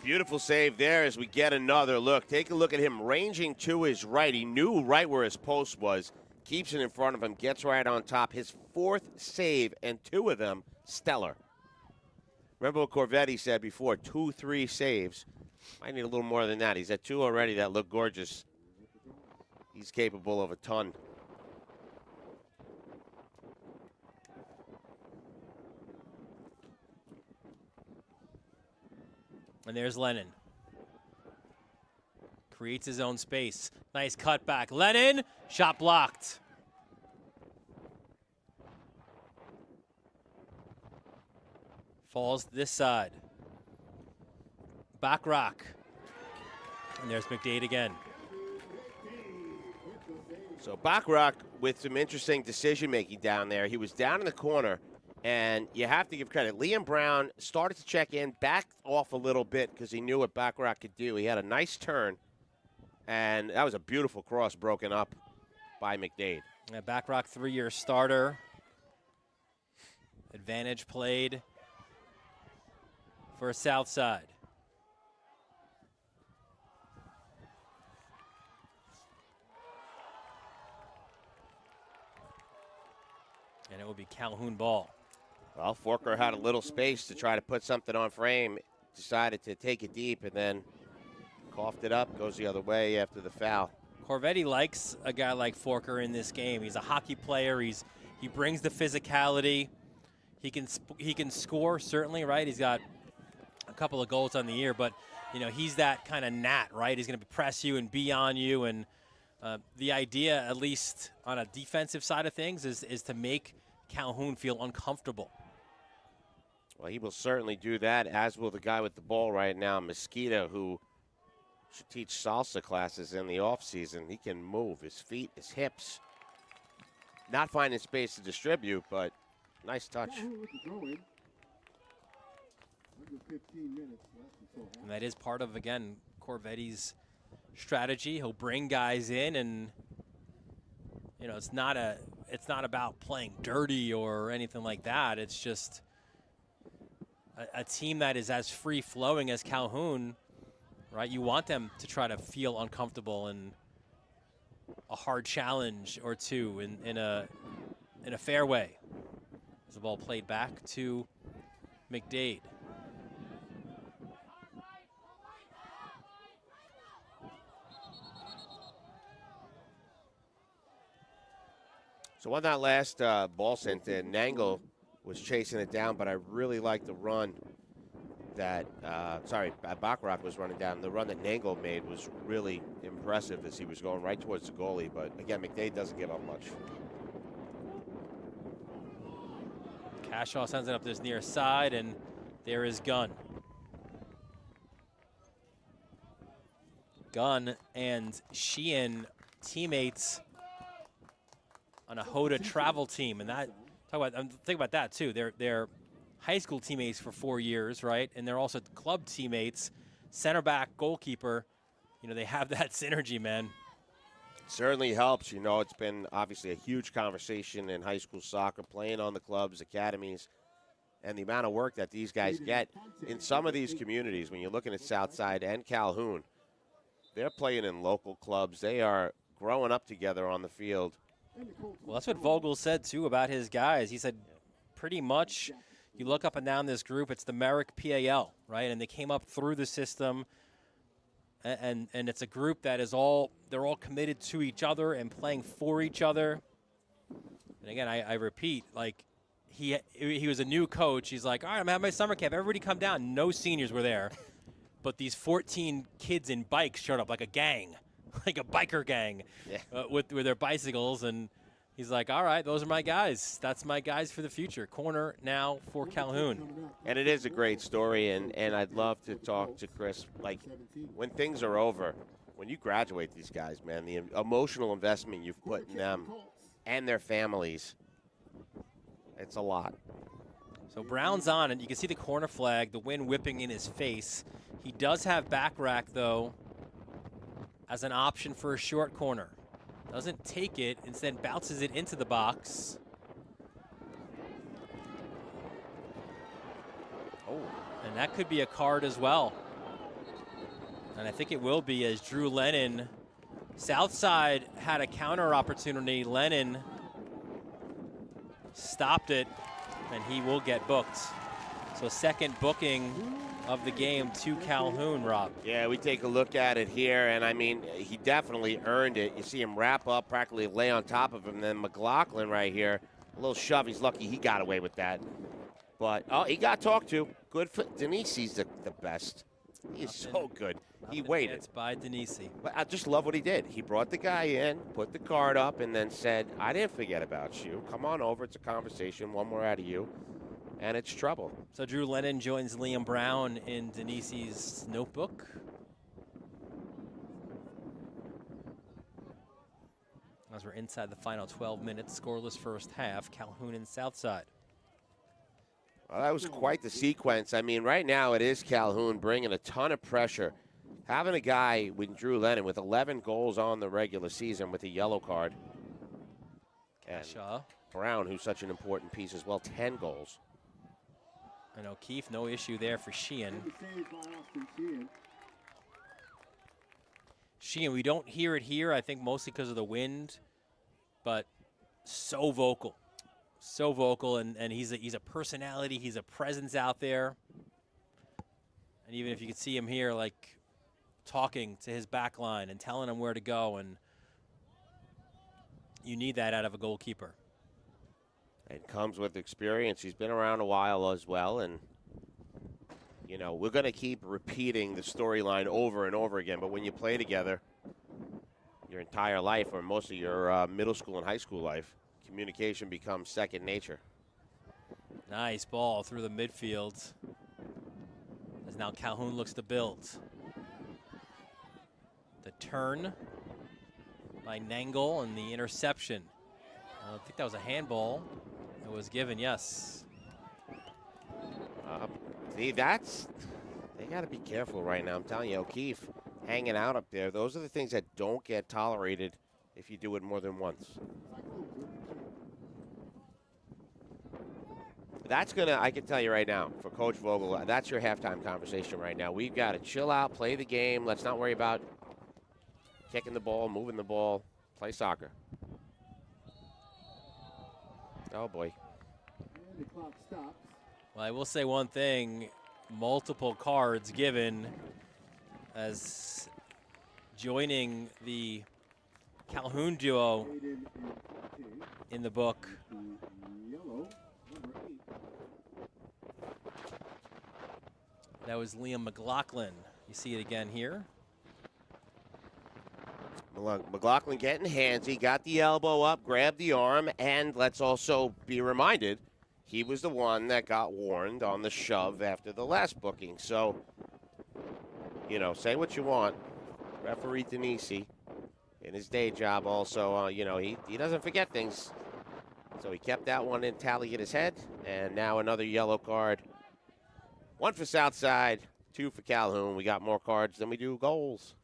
Beautiful save there as we get another look. Take a look at him ranging to his right. He knew right where his post was. Keeps it in front of him, gets right on top. His 4th save, and 2 of them stellar. Remember what Corvetti said before, 2-3 saves. Might need a little more than that. He's at 2 already that look gorgeous. He's capable of a ton. And there's Lennon. Creates his own space. Nice cutback. Lennon, shot blocked. Falls this side. Back rock. And there's McDade again. So Bachrach with some interesting decision-making down there. He was down in the corner, and you have to give credit. Liam Brown started to check in, backed off a little bit because he knew what Bachrach could do. He had a nice turn, and that was a beautiful cross broken up by McDade. Yeah, Bachrach, 3-year starter. Advantage played for Southside. And it will be Calhoun ball. Well, Forker had a little space to try to put something on frame, decided to take it deep, and then coughed it up, goes the other way after the foul. Corvetti likes a guy like Forker in this game. He's a hockey player. He brings the physicality. He can score, certainly, right? He's got a couple of goals on the year, but you know, he's that kind of gnat, right? He's going to press you and be on you, and the idea, at least on a defensive side of things, is to make Calhoun feel uncomfortable. Well, he will certainly do that, as will the guy with the ball right now, Mosquito, who should teach salsa classes in the offseason. He can move his feet, his hips. Not finding space to distribute, but nice touch. And that is part of, again, Corvetti's strategy. He'll bring guys in, and you know, it's not about playing dirty or anything like that. It's just a team that is as free flowing as Calhoun, right? You want them to try to feel uncomfortable in a hard challenge or two in a fair way. As the ball played back to McDade. So on that last ball sent in, Nangle was chasing it down, but I really like the run that, Bachrach was running down. The run that Nangle made was really impressive as he was going right towards the goalie. But again, McDade doesn't give up much. Cashaw sends it up this near side, and there is Gunn. Gunn and Sheehan, teammates on a Hoda travel team, and that think about that too. They're high school teammates for 4 years, right? And they're also club teammates, center back, goalkeeper. You know, they have that synergy, man. Certainly helps. You know, it's been obviously a huge conversation in high school soccer, playing on the clubs, academies, and the amount of work that these guys get in some of these communities. When you're looking at Southside and Calhoun, they're playing in local clubs. They are growing up together on the field. Well, that's what Vogel said, too, about his guys. He said pretty much you look up and down this group, it's the Merrick PAL, right? And they came up through the system, and it's a group that is they're all committed to each other and playing for each other. And again, I repeat, like, he was a new coach. He's like, all right, I'm having my summer camp. Everybody come down. No seniors were there. But these 14 kids in bikes showed up like a gang. Like a biker gang, with their bicycles, and he's like, all right, those are my guys. That's my guys for the future. Corner now for Calhoun. And it is a great story, and I'd love to talk to Chris. Like, when things are over, when you graduate these guys, man, the emotional investment you've put in them and their families, it's a lot. So Brown's on, and you can see the corner flag, the wind whipping in his face. He does have Bachrach, though, as an option for a short corner. Doesn't take it, instead bounces it into the box. And that could be a card as well. And I think it will be, as Drew Lennon, Southside had a counter opportunity. Lennon stopped it, and he will get booked. So second booking of the game to Calhoun, Rob. Yeah, we take a look at it here, and I mean, he definitely earned it. You see him wrap up, practically lay on top of him. Then McLaughlin right here, a little shove. He's lucky he got away with that. But, oh, he got talked to. Good for Denise. He's the best. He is so good. He waited. It's by Denisi. But I just love what he did. He brought the guy in, put the card up, and then said, I didn't forget about you. Come on over. It's a conversation. One more out of you. And it's trouble. So Drew Lennon joins Liam Brown in Denisi's notebook. As we're inside the final 12 minutes, scoreless first half, Calhoun and Southside. Well, that was quite the sequence. I mean, right now it is Calhoun bringing a ton of pressure. Having a guy with Drew Lennon with 11 goals on the regular season with a yellow card. And Brown, who's such an important piece as well, 10 goals. And O'Keefe, no issue there for Sheehan. Sheehan, we don't hear it here, I think mostly because of the wind, but so vocal. So vocal, and he's a personality, he's a presence out there. And even if you could see him here, like, talking to his back line and telling him where to go, and you need that out of a goalkeeper. It comes with experience. He's been around a while as well, and, you know, we're going to keep repeating the storyline over and over again, but when you play together your entire life, or most of your middle school and high school life, communication becomes second nature. Nice ball through the midfield. As now Calhoun looks to build. The turn by Nangle and the interception. I think that was a handball. It was given, yes. See, they got to be careful right now. I'm telling you, O'Keefe hanging out up there. Those are the things that don't get tolerated if you do it more than once. That's going to, I can tell you right now, for Coach Vogel, that's your halftime conversation right now. We've got to chill out, play the game. Let's not worry about kicking the ball, moving the ball, play soccer. Oh, boy. And the clock stops. Well, I will say one thing. Multiple cards given as joining the Calhoun duo in the book. Yellow, number 8. That was Liam McLaughlin. You see it again here. McLaughlin getting handsy, got the elbow up, grabbed the arm, and let's also be reminded, he was the one that got warned on the shove after the last booking. So, you know, say what you want. Referee Denisi, in his day job also, you know, he doesn't forget things. So he kept that one in tally in his head, and now another yellow card. 1 for Southside, 2 for Calhoun. We got more cards than we do goals.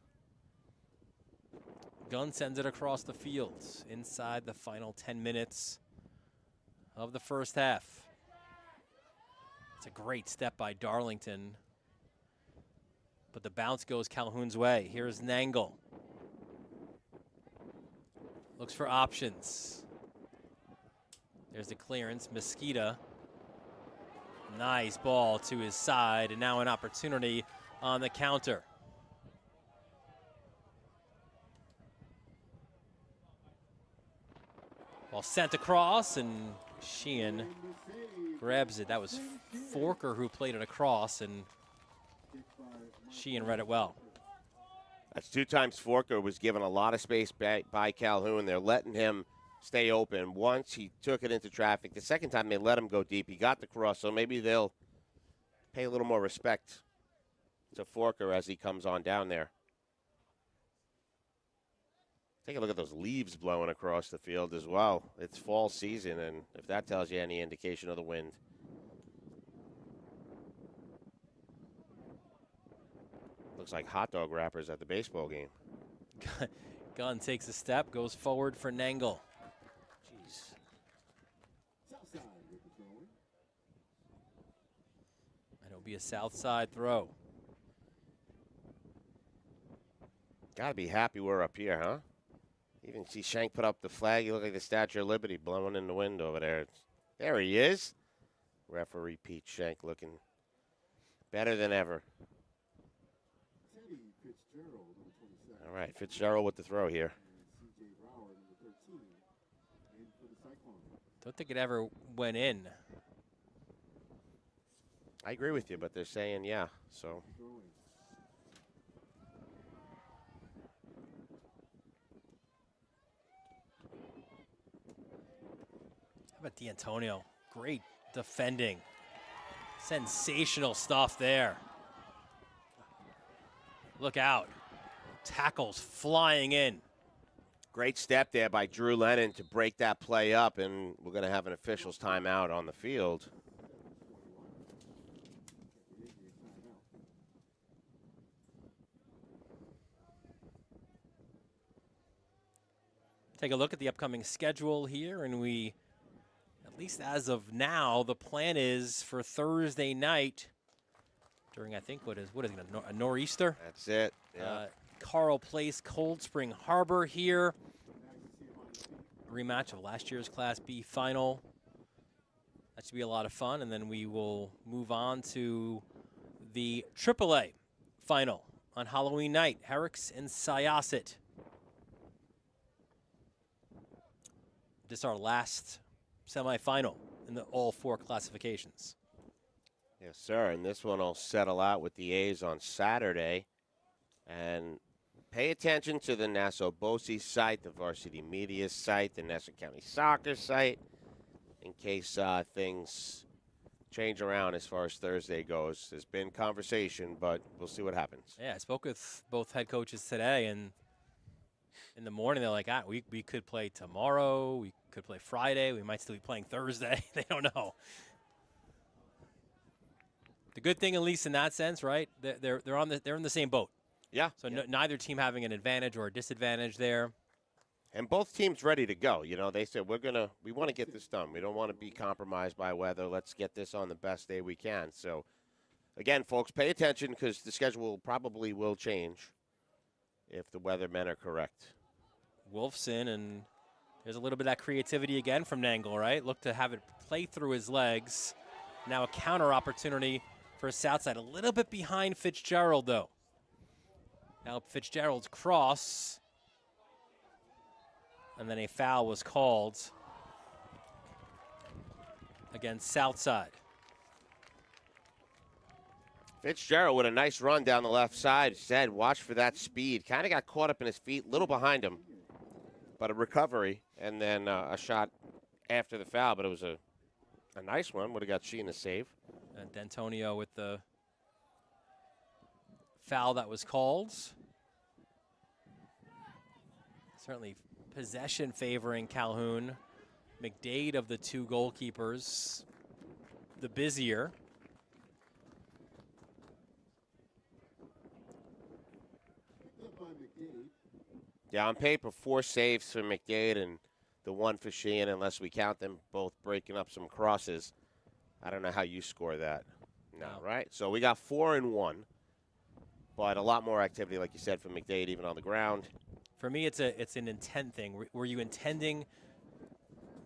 Gunn sends it across the field inside the final 10 minutes of the first half. It's a great step by Darlington, but the bounce goes Calhoun's way. Here's Nangle. Looks for options. There's the clearance, Mosquita. Nice ball to his side, and now an opportunity on the counter. Ball sent across, and Sheehan grabs it. That was Forker who played it across, and Sheehan read it well. That's 2 times Forker was given a lot of space by Calhoun. They're letting him stay open. Once he took it into traffic. The second time they let him go deep. He got the cross, so maybe they'll pay a little more respect to Forker as he comes on down there. Take a look at those leaves blowing across the field as well. It's fall season, and if that tells you any indication of the wind. Looks like hot dog wrappers at the baseball game. Gunn takes a step, goes forward for Nangle. Jeez. And it'll be be a south side throw. Gotta be happy we're up here, huh? Even see Shank put up the flag. You look like the Statue of Liberty blowing in the wind over there. There he is. Referee Pete Shank looking better than ever. Teddy Fitzgerald, number 27. All right, Fitzgerald with the throw here. And C.J. Brower, number 13, in for the Cyclones. Don't think it ever went in. I agree with you, but they're saying yeah, so. Throwing. How about D'Antonio? Great defending. Sensational stuff there. Look out. Tackles flying in. Great step there by Drew Lennon to break that play up, and we're going to have an official's timeout on the field. Take a look at the upcoming schedule here, and we, at least as of now, the plan is for Thursday night during, I think, what is it, a nor'easter? That's it. Yeah. Carl Place, Cold Spring Harbor here. Rematch of last year's Class B final. That should be a lot of fun, and then we will move on to the AAA final on Halloween night. Herrick's and Syosset. This is our last semifinal in all 4 classifications. Yes, sir. And this one will settle out with the A's on Saturday. And pay attention to the Nassau BOCES site, the Varsity Media site, the Nassau County Soccer site, in case things change around as far as Thursday goes. There's been conversation, but we'll see what happens. Yeah, I spoke with both head coaches today, and in the morning they're like, we could play tomorrow, we could play Friday, we might still be playing Thursday. They don't know. The good thing, at least in that sense, right? They're in the same boat. Yeah. So neither team having an advantage or a disadvantage there. And both teams ready to go. You know, they said we want to get this done. We don't want to be compromised by weather. Let's get this on the best day we can. So, again, folks, pay attention because the schedule probably will change if the weathermen are correct. Wolfson, and there's a little bit of that creativity again from Nangle, right? Look to have it play through his legs. Now a counter opportunity for Southside. A little bit behind Fitzgerald, though. Now Fitzgerald's cross. And then a foul was called against Southside. Fitzgerald with a nice run down the left side. Said, watch for that speed. Kind of got caught up in his feet, a little behind him. But a recovery, and then a shot after the foul. But it was a nice one. Would have got Sheen a save. And D'Antonio with the foul that was called. Certainly possession favoring Calhoun. McDade of the 2 goalkeepers, the busier. Yeah, on paper, 4 saves for McDade and the 1 for Sheehan, unless we count them both breaking up some crosses. I don't know how you score that. No, right? So we got 4 and 1, but a lot more activity, like you said, from McDade, even on the ground. For me, it's an intent thing. Were you intending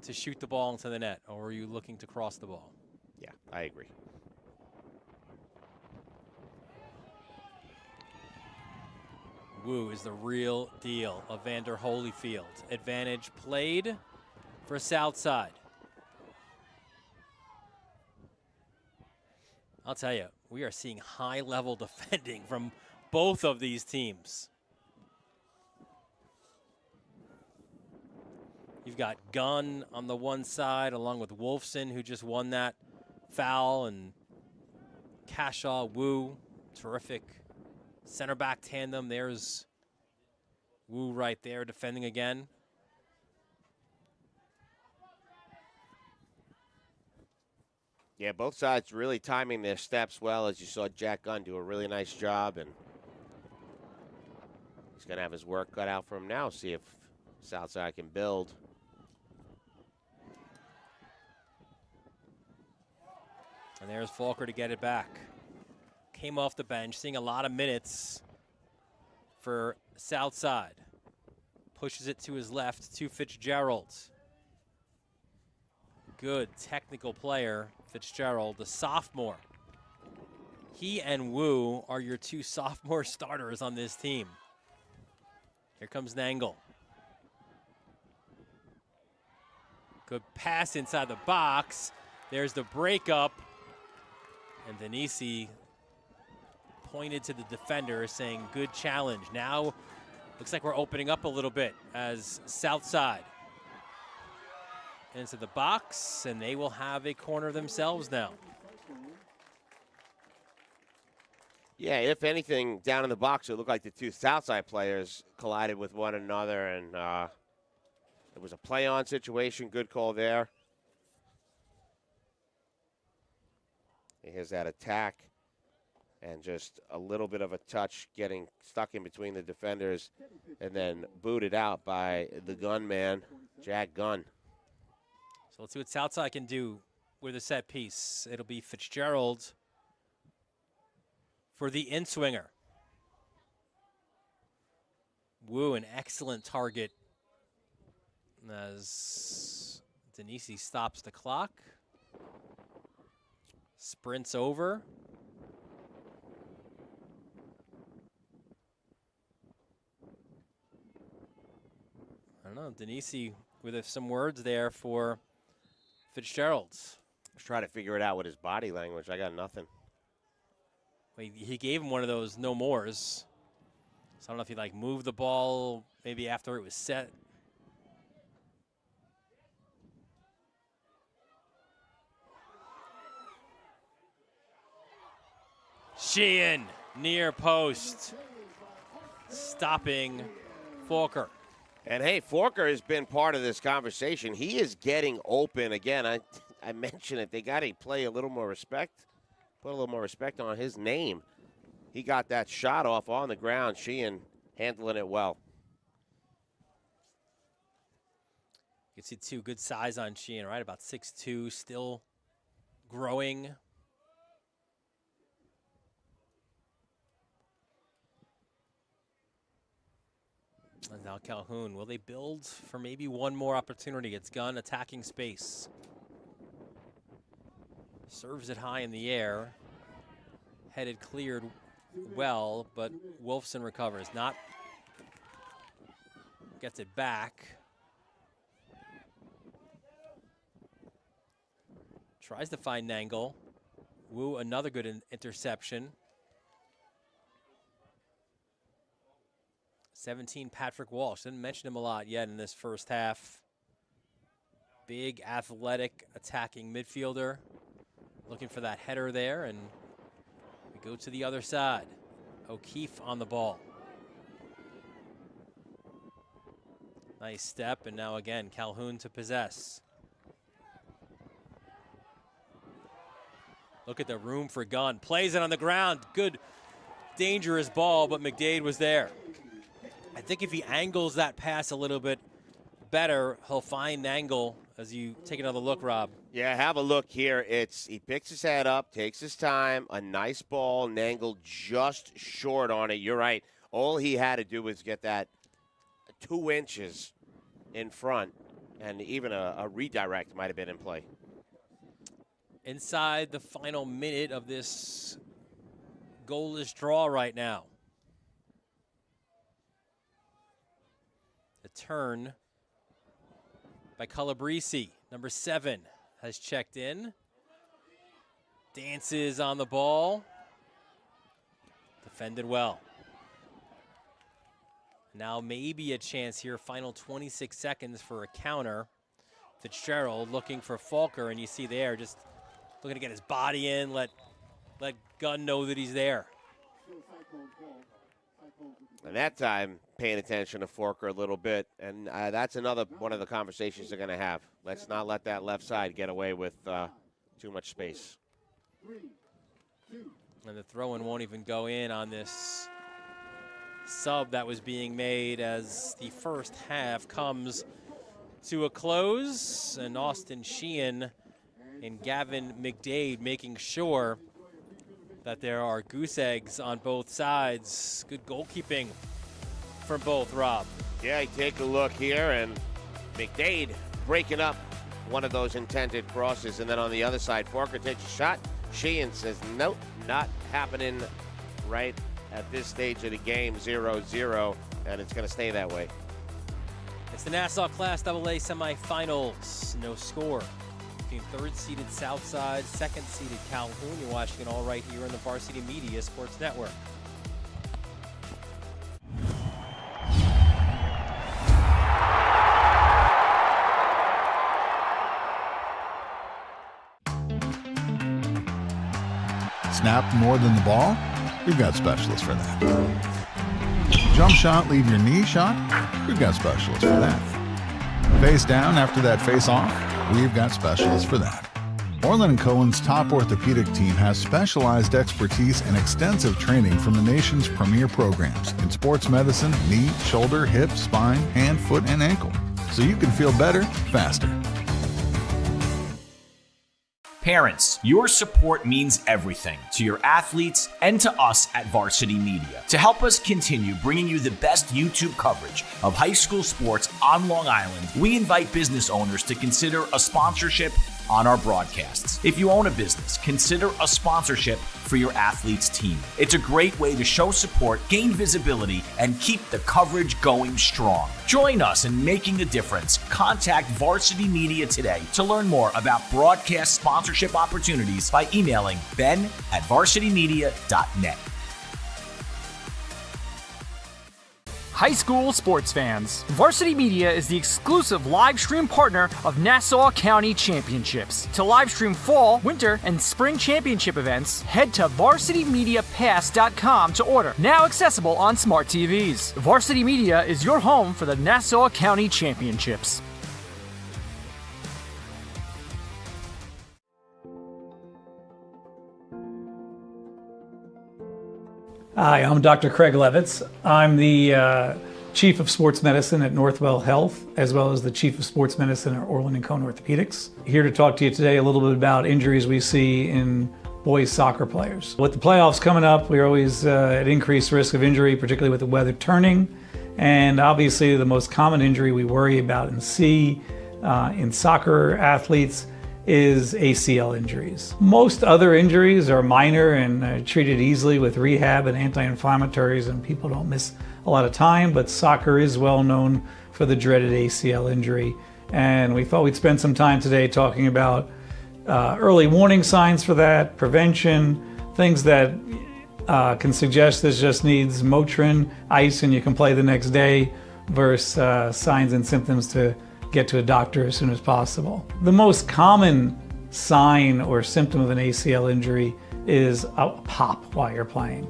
to shoot the ball into the net, or were you looking to cross the ball? Yeah, I agree. Wu is the real deal. Evander Holyfield. Advantage played for Southside. I'll tell you, we are seeing high-level defending from both of these teams. You've got Gunn on the one side, along with Wolfson, who just won that foul, and Cashaw, Wu, terrific center back tandem. There's Wu right there defending again. Yeah, both sides really timing their steps well, as you saw Jack Gunn do a really nice job, and he's going to have his work cut out for him now, see if Southside can build. And there's Falker to get it back. came off the bench, seeing a lot of minutes for Southside. Pushes it to his left to Fitzgerald. Good technical player, Fitzgerald, the sophomore. He and Wu are your two sophomore starters on this team. Here comes Nangle. Good pass inside the box. There's the breakup. And Denisi pointed to the defender saying, good challenge. Now, looks like we're opening up a little bit as Southside into the box, and they will have a corner themselves now. Yeah, if anything, down in the box, it looked like the two Southside players collided with one another, and it was a play-on situation. Good call there. Here's that attack, and just a little bit of a touch getting stuck in between the defenders, and then booted out by the gunman, Jack Gunn. So let's see what Southside can do with a set piece. It'll be Fitzgerald for the in-swinger. Wu, an excellent target as Denisi stops the clock. Sprints over. I don't know, Denisi with some words there for Fitzgerald. Let's try to figure it out with his body language. I got nothing. He gave him one of those no mores. So I don't know if he like moved the ball maybe after it was set. Sheehan near post, stopping Forker. And hey, Forker has been part of this conversation. He is getting open again. I mentioned it. They got to play a little more respect, put a little more respect on his name. He got that shot off on the ground. Sheehan handling it well. You can see too, good size on Sheehan, right? About 6'2", still growing. And now Calhoun, will they build for maybe one more opportunity? It's Gunn attacking space. Serves it high in the air. Headed cleared well, but Wolfson recovers. Not, gets it back. Tries to find Nangle. Wu, another good interception. 17, Patrick Walsh. Didn't mention him a lot yet in this first half. Big, athletic, attacking midfielder. Looking for that header there, and we go to the other side. O'Keefe on the ball. Nice step, and now again, Calhoun to possess. Look at the room for Gunn. Plays it on the ground. Good, dangerous ball, but McDade was there. I think if he angles that pass a little bit better, he'll find Nangle as you take another look, Rob. Yeah, have a look here. He picks his head up, takes his time, a nice ball. Nangle just short on it. You're right. All he had to do was get that 2 inches in front, and even a redirect might have been in play. Inside the final minute of this goalless draw right now. The turn by Calabrese, number 7, has checked in. Dances on the ball. Defended well. Now maybe a chance here, final 26 seconds for a counter. Fitzgerald looking for Falker, and you see there, just looking to get his body in, let Gunn know that he's there. And that time, paying attention to Forker a little bit, and that's another one of the conversations they're going to have. Let's not let that left side get away with too much space. And the throw-in won't even go in on this sub that was being made as the first half comes to a close, and Austin Sheehan and Gavin McDade making sure that there are goose eggs on both sides. Good goalkeeping from both, Rob. Yeah, you take a look here, and McDade breaking up one of those intended crosses. And then on the other side, Parker takes a shot. Sheehan says, nope, not happening right at this stage of the game, 0-0, and it's going to stay that way. It's the Nassau Class AA semifinals. No score between third-seeded Southside, second-seeded Calhoun. You're watching it all right here on the Varsity Media Sports Network. Snap more than the ball? We've got specialists for that. Jump shot, leave your knee shot? We've got specialists for that. Face down after that face off? We've got specialists for that. Orlin and Cohen's top orthopedic team has specialized expertise and extensive training from the nation's premier programs in sports medicine, knee, shoulder, hip, spine, hand, foot, and ankle. So you can feel better, faster. Parents, your support means everything to your athletes and to us at Varsity Media. To help us continue bringing you the best YouTube coverage of high school sports on Long Island, we invite business owners to consider a sponsorship on our broadcasts. If you own a business, consider a sponsorship for your athlete's team. It's a great way to show support, gain visibility, and keep the coverage going strong. Join us in making a difference. Contact Varsity Media today to learn more about broadcast sponsorship opportunities by emailing ben@varsitymedia.net. High school sports fans, Varsity Media is the exclusive live stream partner of Nassau County Championships. To live stream fall, winter, and spring championship events, head to varsitymediapass.com to order. Now accessible on smart TVs. Varsity Media is your home for the Nassau County Championships. Hi, I'm Dr. Craig Levitz. I'm the Chief of Sports Medicine at Northwell Health, as well as the Chief of Sports Medicine at Orlin and Cohen Orthopedics. Here to talk to you today a little bit about injuries we see in boys soccer players. With the playoffs coming up, we're always at increased risk of injury, particularly with the weather turning. And obviously the most common injury we worry about and see in soccer athletes is ACL injuries. Most other injuries are minor and treated easily with rehab and anti-inflammatories, and people don't miss a lot of time, but soccer is well known for the dreaded ACL injury. And we thought we'd spend some time today talking about early warning signs for that, prevention, things that can suggest this just needs Motrin, ice, and you can play the next day, versus signs and symptoms to get to a doctor as soon as possible. The most common sign or symptom of an ACL injury is a pop while you're playing.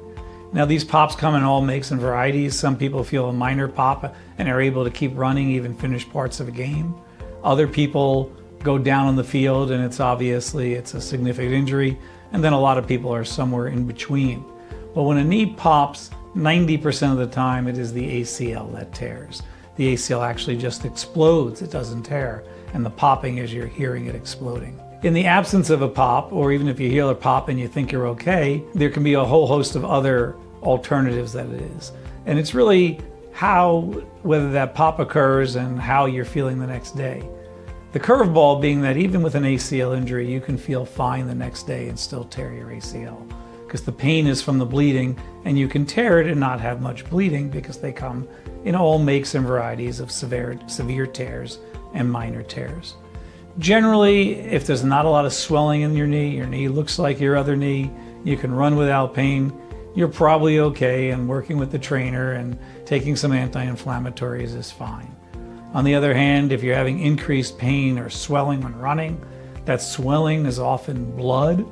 Now these pops come in all makes and varieties. Some people feel a minor pop and are able to keep running, even finish parts of a game. Other people go down on the field and it's a significant injury. And then a lot of people are somewhere in between. But when a knee pops, 90% of the time it is the ACL that tears. The ACL actually just explodes, it doesn't tear, and the popping is you're hearing it exploding. In the absence of a pop, or even if you hear a pop and you think you're okay, there can be a whole host of other alternatives that it is. And it's really whether that pop occurs and how you're feeling the next day. The curveball being that even with an ACL injury, you can feel fine the next day and still tear your ACL. Because the pain is from the bleeding, and you can tear it and not have much bleeding because they come in all makes and varieties of severe tears and minor tears. Generally, if there's not a lot of swelling in your knee looks like your other knee, you can run without pain, you're probably okay, and working with the trainer and taking some anti-inflammatories is fine. On the other hand, if you're having increased pain or swelling when running, that swelling is often blood,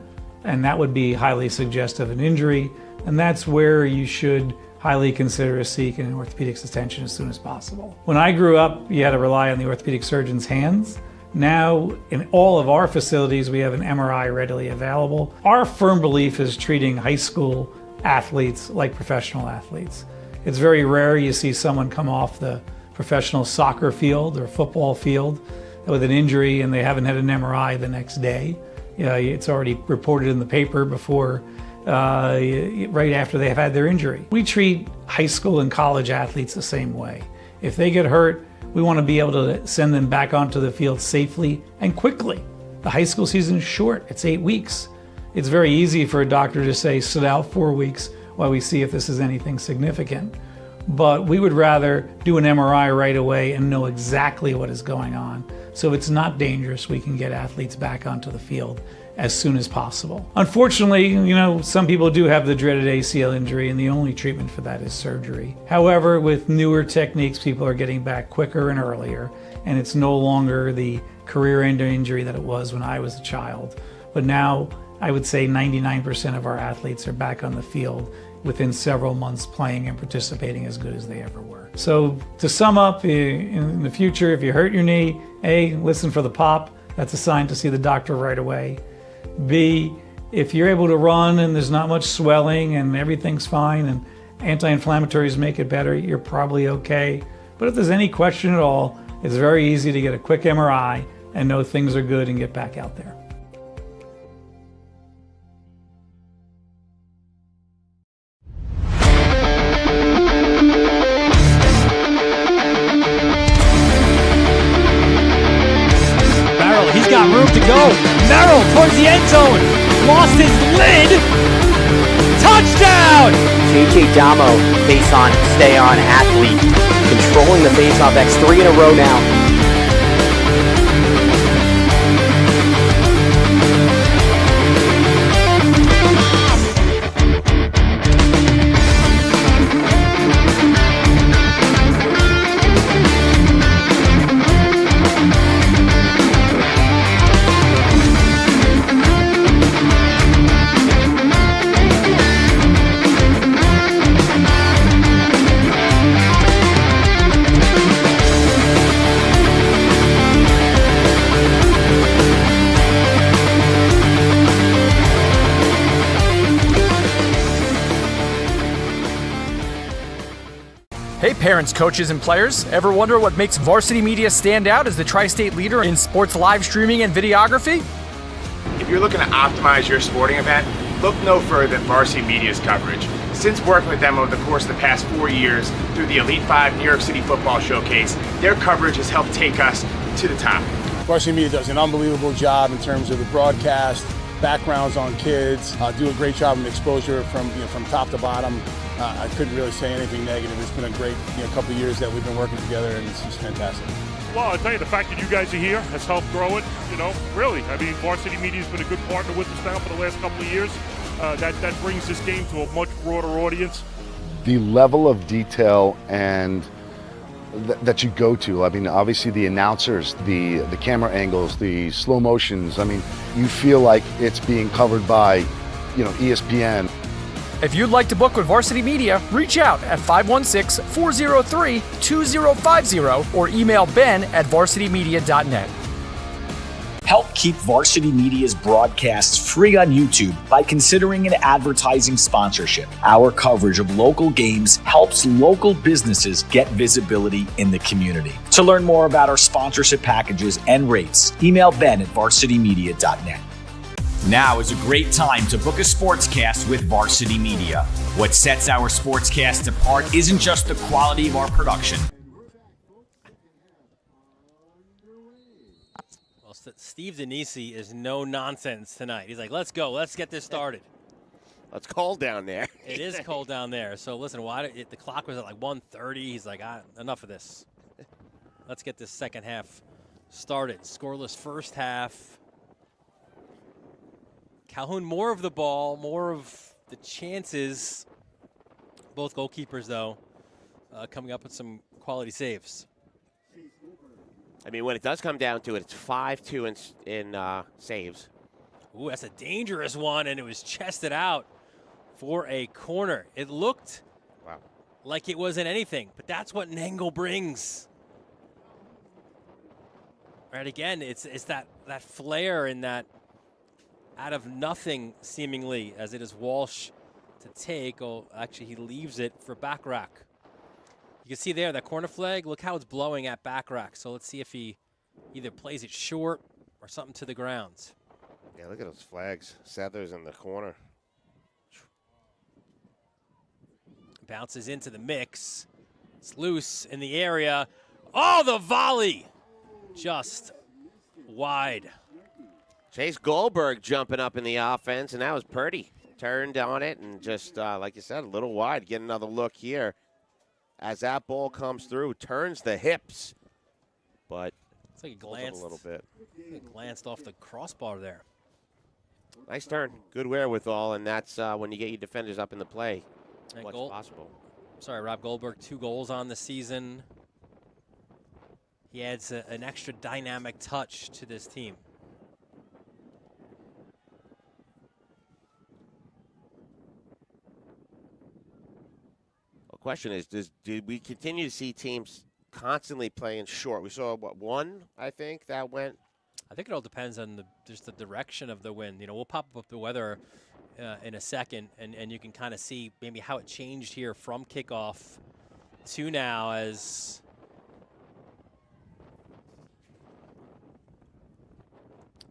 and that would be highly suggestive of an injury, and that's where you should highly consider seeking an orthopedic attention as soon as possible. When I grew up, you had to rely on the orthopedic surgeon's hands. Now, in all of our facilities, we have an MRI readily available. Our firm belief is treating high school athletes like professional athletes. It's very rare you see someone come off the professional soccer field or football field with an injury and they haven't had an MRI the next day. It's already reported in the paper before right after they have had their injury. We treat high school and college athletes the same way. If they get hurt, we want to be able to send them back onto the field safely and quickly. The high school season is short, it's 8 weeks. It's very easy for a doctor to say, sit out 4 weeks while we see if this is anything significant. But we would rather do an MRI right away and know exactly what is going on. So if it's not dangerous, we can get athletes back onto the field as soon as possible. Unfortunately, some people do have the dreaded ACL injury, and the only treatment for that is surgery. However, with newer techniques, people are getting back quicker and earlier, and it's no longer the career-ending injury that it was when I was a child. But now, I would say 99% of our athletes are back on the field within several months, playing and participating as good as they ever were. So to sum up, in the future, if you hurt your knee, A, listen for the pop. That's a sign to see the doctor right away. B, if you're able to run and there's not much swelling and everything's fine and anti-inflammatories make it better, you're probably okay. But if there's any question at all, it's very easy to get a quick MRI and know things are good and get back out there. He's got room to go. Merrill towards the end zone. Lost his lid. Touchdown! JJ Damo, face on, stay on athlete. Controlling the face-off. That's 3 in a row now. Hey parents, coaches, and players, ever wonder what makes Varsity Media stand out as the tri-state leader in sports live streaming and videography? If you're looking to optimize your sporting event, look no further than Varsity Media's coverage. Since working with them over the course of the past 4 years through the Elite VIII New York City Football Showcase, their coverage has helped take us to the top. Varsity Media does an unbelievable job in terms of the broadcast, backgrounds on kids, do a great job of exposure from top to bottom. I couldn't really say anything negative. It's been a great couple of years that we've been working together, and it's just fantastic. Well, I'll tell you, the fact that you guys are here has helped grow it, really. I mean, Varsity Media's been a good partner with us now for the last couple of years. That brings this game to a much broader audience. The level of detail and that you go to, I mean, obviously the announcers, the camera angles, the slow motions, I mean, you feel like it's being covered by, ESPN. If you'd like to book with Varsity Media, reach out at 516-403-2050 or email ben@varsitymedia.net. Help keep Varsity Media's broadcasts free on YouTube by considering an advertising sponsorship. Our coverage of local games helps local businesses get visibility in the community. To learn more about our sponsorship packages and rates, email ben@varsitymedia.net. Now is a great time to book a sportscast with Varsity Media. What sets our sportscast apart isn't just the quality of our production. Well, Steve Denisi is no nonsense tonight. He's like, let's go. Let's get this started. It's cold down there. It is cold down there. So listen, the clock was at like 1:30. He's like, enough of this. Let's get this second half started. Scoreless first half. Calhoun more of the ball, more of the chances. Both goalkeepers, though, coming up with some quality saves. I mean, when it does come down to it, it's 5-2 in saves. Ooh, that's a dangerous one, and it was chested out for a corner. It looked like it wasn't anything, but that's what Nangle brings. Right, again, it's that flair and that out of nothing, seemingly, as it is Walsh to take. Oh, actually, he leaves it for Backrack. You can see there, that corner flag, look how it's blowing at Backrack. So let's see if he either plays it short or something to the ground. Yeah, look at those flags. Sethers in the corner. Bounces into the mix. It's loose in the area. Oh, the volley! Just wide. Chase Goldberg jumping up in the offense, and that was Purdy. Turned on it and just, like you said, a little wide. Get another look here as that ball comes through. Turns the hips, but it's like he glanced a little bit. He glanced off the crossbar there. Nice turn. Good wherewithal, and that's when you get your defenders up in the play. And What's possible. Sorry, Rob Goldberg, 2 goals on the season. He adds an extra dynamic touch to this team. The question is, do we continue to see teams constantly playing short? We saw, what, 1, I think, that went? I think it all depends on just the direction of the wind. You know, we'll pop up the weather in a second, and you can kind of see maybe how it changed here from kickoff to now as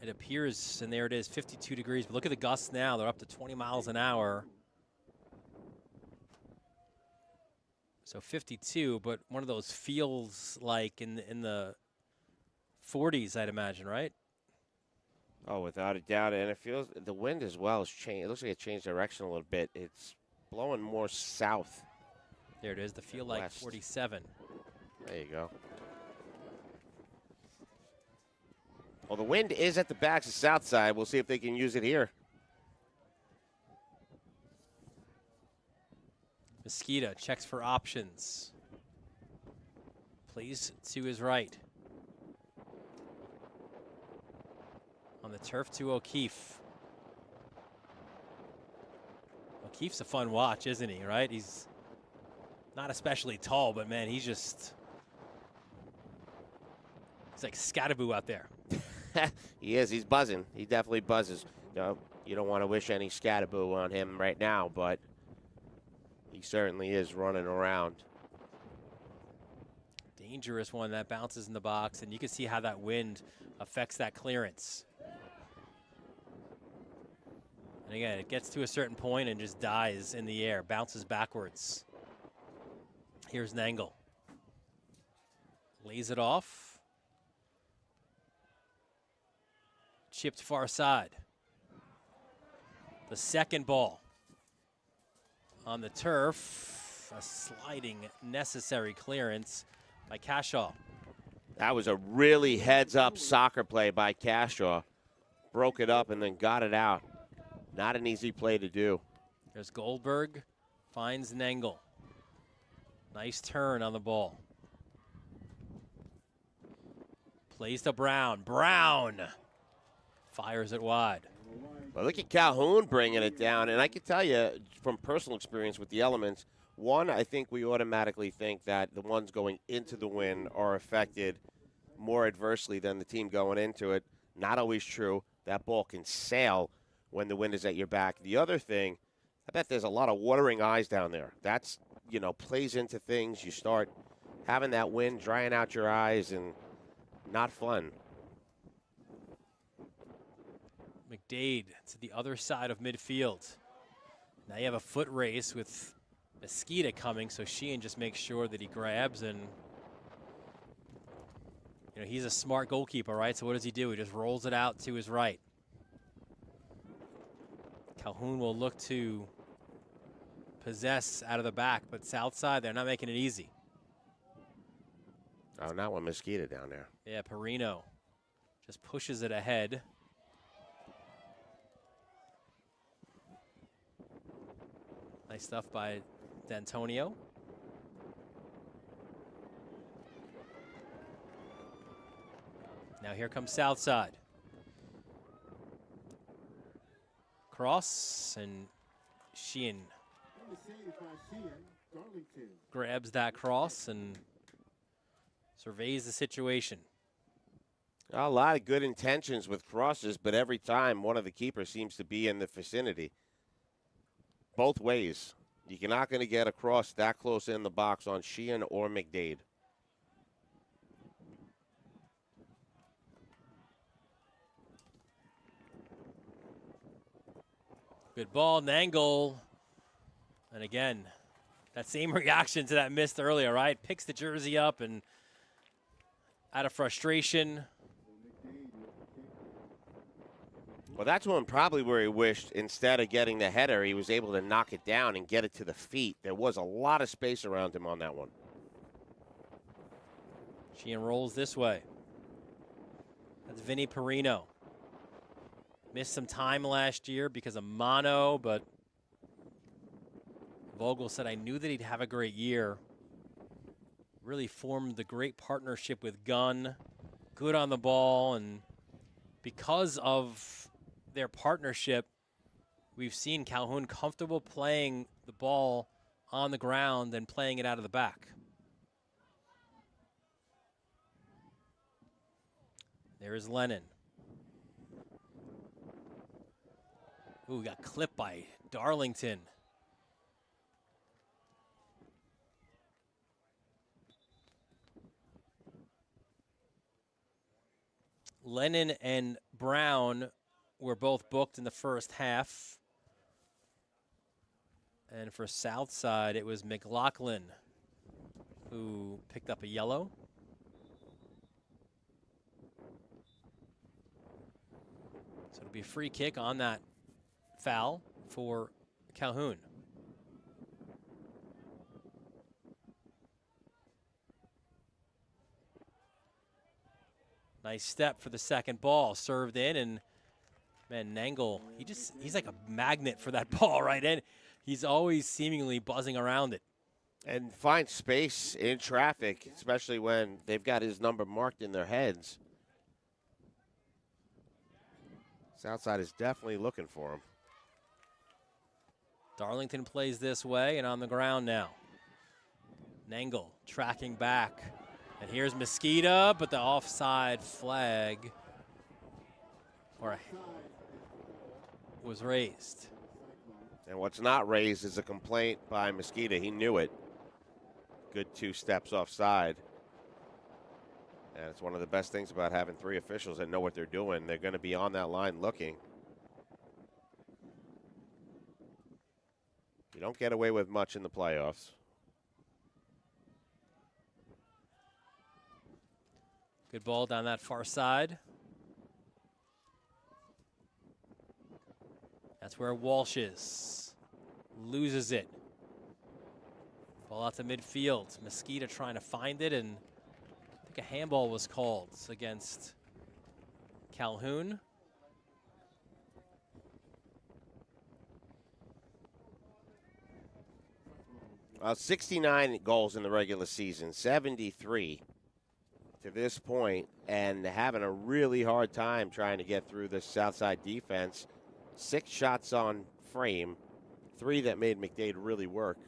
it appears, and there it is, 52 degrees. But look at the gusts now. They're up to 20 miles an hour. So 52, but one of those feels like in the 40s, I'd imagine, right? Oh, without a doubt. And it feels the wind as well has changed. It looks like it changed direction a little bit. It's blowing more south. There it is. The feel like west. 47. There you go. Well, the wind is at the backs of south side. We'll see if they can use it here. Mosquito checks for options. Plays to his right. On the turf to O'Keefe. O'Keefe's a fun watch, isn't he, right? He's not especially tall, but man, he's like Scattaboo out there. He is. He's buzzing. He definitely buzzes. You don't want to wish any Scattaboo on him right now, but he certainly is running around. Dangerous one that bounces in the box, and you can see how that wind affects that clearance. And again, it gets to a certain point and just dies in the air, bounces backwards. Here's Nangle. Lays it off. Chipped far side. The second ball on the turf. A sliding necessary clearance by Cashaw. That was a really heads-up soccer play by Cashaw. Broke it up and then got it out. Not an easy play to do. There's Goldberg, finds Nangle. Nice turn on the ball. Plays to Brown. Brown fires it wide. Well, look at Calhoun bringing it down. And I can tell you from personal experience with the elements, one, I think we automatically think that the ones going into the win are affected more adversely than the team going into it. Not always true. That ball can sail when the wind is at your back. The other thing, I bet there's a lot of watering eyes down there. That's, plays into things. You start having that wind drying out your eyes and not fun. McDade to the other side of midfield. Now you have a foot race with Mosquito coming, so Sheehan just makes sure that he grabs, and he's a smart goalkeeper, right? So what does he do? He just rolls it out to his right. Calhoun will look to possess out of the back, but south side, they're not making it easy. Oh, not with Mosquito down there. Yeah, Perino just pushes it ahead. Nice stuff by D'Antonio. Now here comes Southside. Cross, and Sheehan grabs that cross and surveys the situation. A lot of good intentions with crosses, but every time one of the keepers seems to be in the vicinity. Both ways. You're not going to get a cross that close in the box on Sheehan or McDade. Good ball, Nangle. And again, That same reaction to that missed earlier, right? Picks the jersey up and out of frustration. Well, that's one probably where he wished instead of getting the header, he was able to knock it down and get it to the feet. There was a lot of space around him on that one. She rolls this way. That's Vinny Perino. Missed some time last year because of mono, but Vogel said, I knew that he'd have a great year. Really formed the great partnership with Gunn. Good on the ball, and because of their partnership, we've seen Calhoun comfortable playing the ball on the ground and playing it out of the back. There is Lennon. Ooh, got clipped by Darlington. Lennon and Brown were both booked in the first half. And for Southside, it was McLaughlin who picked up a yellow. So it'll be a free kick on that foul for Calhoun. Nice step for the second ball, served in, and man, Nangle, he's like a magnet for that ball right in. He's always seemingly buzzing around it. And finds space in traffic, especially when they've got his number marked in their heads. Southside is definitely looking for him. Darlington plays this way and on the ground now. Nangle tracking back. And here's Mosqueda, but the offside flag was raised. And what's not raised is a complaint by Mosqueda. He knew it. Good 2 steps offside. And it's one of the best things about having 3 officials that know what they're doing. They're going to be on that line looking. You don't get away with much in the playoffs. Good ball down that far side. That's where Walsh is. Loses it. Ball out to midfield. Mosqueda trying to find it, and I think a handball was called against Calhoun. 69 goals in the regular season, 73 to this point, and having a really hard time trying to get through the Southside defense. 6 shots on frame, 3 that made McDade really work.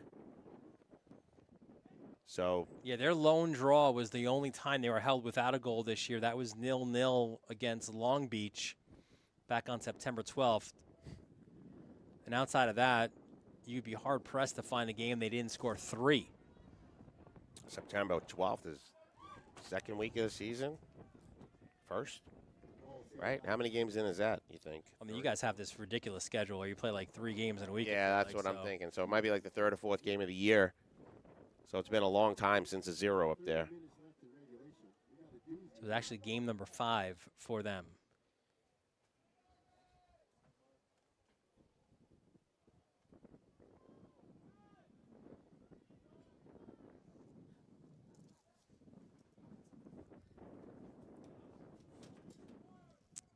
So yeah, their lone draw was the only time they were held without a goal this year. That was 0-0 against Long Beach back on September 12th. And outside of that, you'd be hard-pressed to find a game they didn't score 3. September 12th is second week of the season? First? Right? How many games in is that, you think? I mean, you guys have this ridiculous schedule where you play like 3 games in a week. Yeah, that's what I'm thinking. So it might be like the 3rd or 4th game of the year. So it's been a long time since a 0 up there. So it's actually game number 5 for them.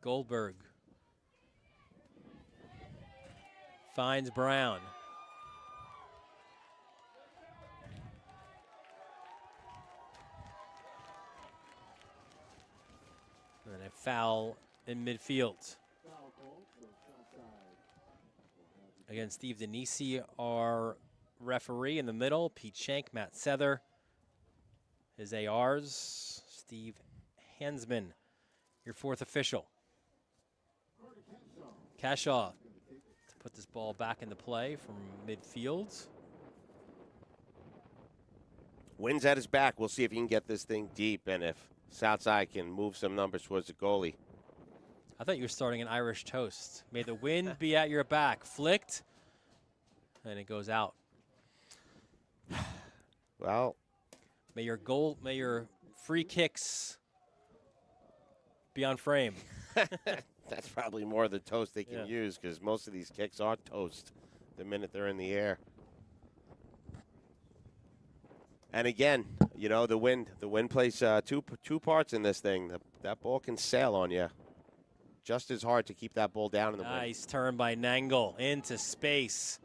Goldberg finds Brown. And a foul in midfield. Again, Steve Denisi, our referee in the middle. Pete Shank, Matt Sether. His ARs, Steve Hansman, your 4th official. Cashaw to put this ball back into play from midfield. Wins at his back. We'll see if he can get this thing deep and if Southside can move some numbers towards the goalie. I thought you were starting an Irish toast. May the wind be at your back. Flicked, and it goes out. Well, may your free kicks be on frame. that's probably more the toast they can use, because most of these kicks are toast the minute they're in the air. And again, you know, the wind plays two parts in this thing. That ball can sail on you just as hard to keep that ball down in the wind. Nice turn by Nangle into space.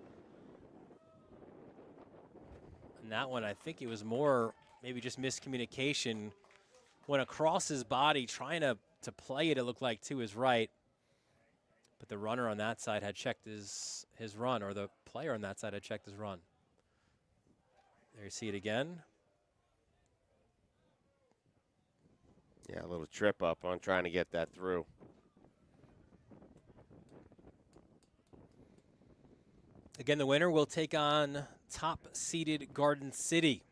And that one, I think it was more maybe just miscommunication. Went across his body trying to play it, it looked like, to his right. But the runner on that side had checked his run, or the player on that side had checked his run. There you see it again. Yeah, a little trip up on trying to get that through. Again, the winner will take on top-seeded Garden City.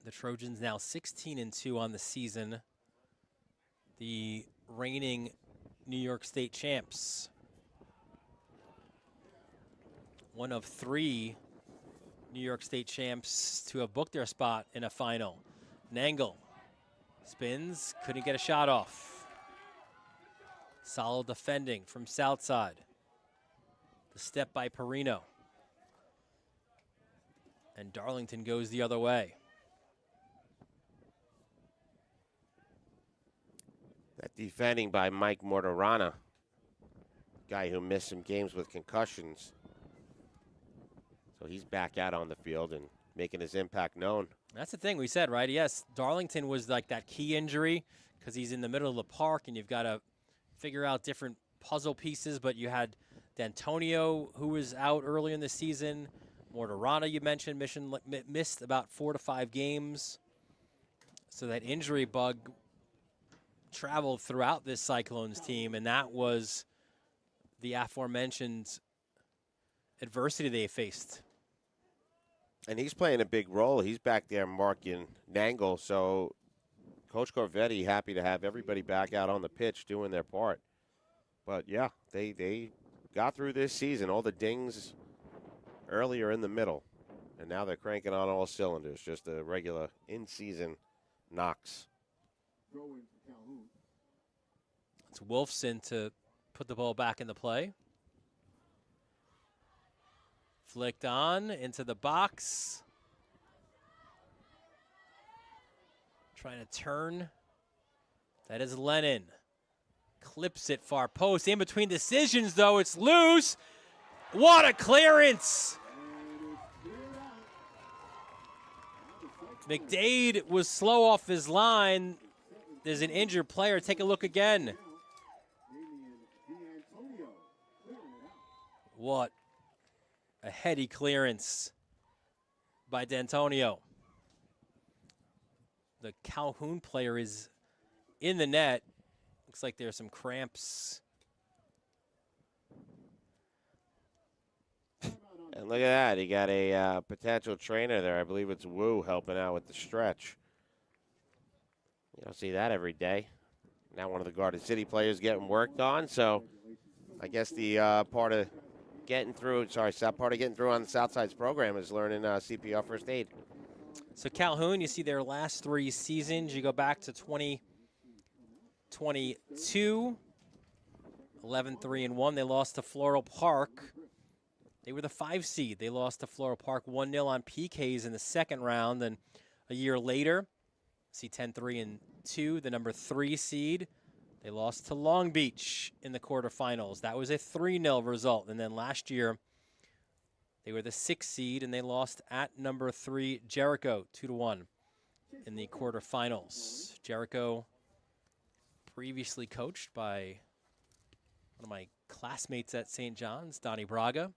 The Trojans now 16-2 on the season. The reigning New York State champs. One of 3 New York State champs to have booked their spot in a final. Nangle spins, couldn't get a shot off. Solid defending from Southside. The step by Perino. And Darlington goes the other way. That defending by Mike Mortarana, guy who missed some games with concussions. So he's back out on the field and making his impact known. That's the thing we said, right? Yes, Darlington was like that key injury because he's in the middle of the park and you've got to figure out different puzzle pieces, but you had D'Antonio, who was out early in the season. Mortarana, you mentioned, missed about 4 to 5 games. So that injury bug traveled throughout this Cyclones team, and that was the aforementioned adversity they faced. And he's playing a big role. He's back there marking Nangle, so Coach Corvetti happy to have everybody back out on the pitch doing their part. But, yeah, they got through this season, all the dings earlier in the middle, and now they're cranking on all cylinders, just a regular in-season knocks. It's Wolfson to put the ball back into play. Flicked on into the box. Trying to turn. That is Lennon. Clips it far post. In between decisions, though, it's loose. What a clearance. McDade was slow off his line. There's an injured player. Take a look again. What a heady clearance by D'Antonio. The Calhoun player is in the net. Looks like there's some cramps. And look at that. He got a potential trainer there. I believe it's Wu helping out with the stretch. You don't see that every day. Now one of the Garden City players getting worked on. So I guess the part of getting through on the Southside's program is learning CPR first aid. So Calhoun, you see their last 3 seasons. You go back to 2022, 11-3-1. They lost to Floral Park. They were the 5 seed. They lost to Floral Park 1-0 on PKs in the second round. And a year later, see 10-3-2, the number 3 seed. They lost to Long Beach in the quarterfinals. That was a 3-0 result. And then last year, they were the 6th seed, and they lost at number 3 Jericho 2-1 in the quarterfinals. Jericho, previously coached by one of my classmates at St. John's, Donnie Braga,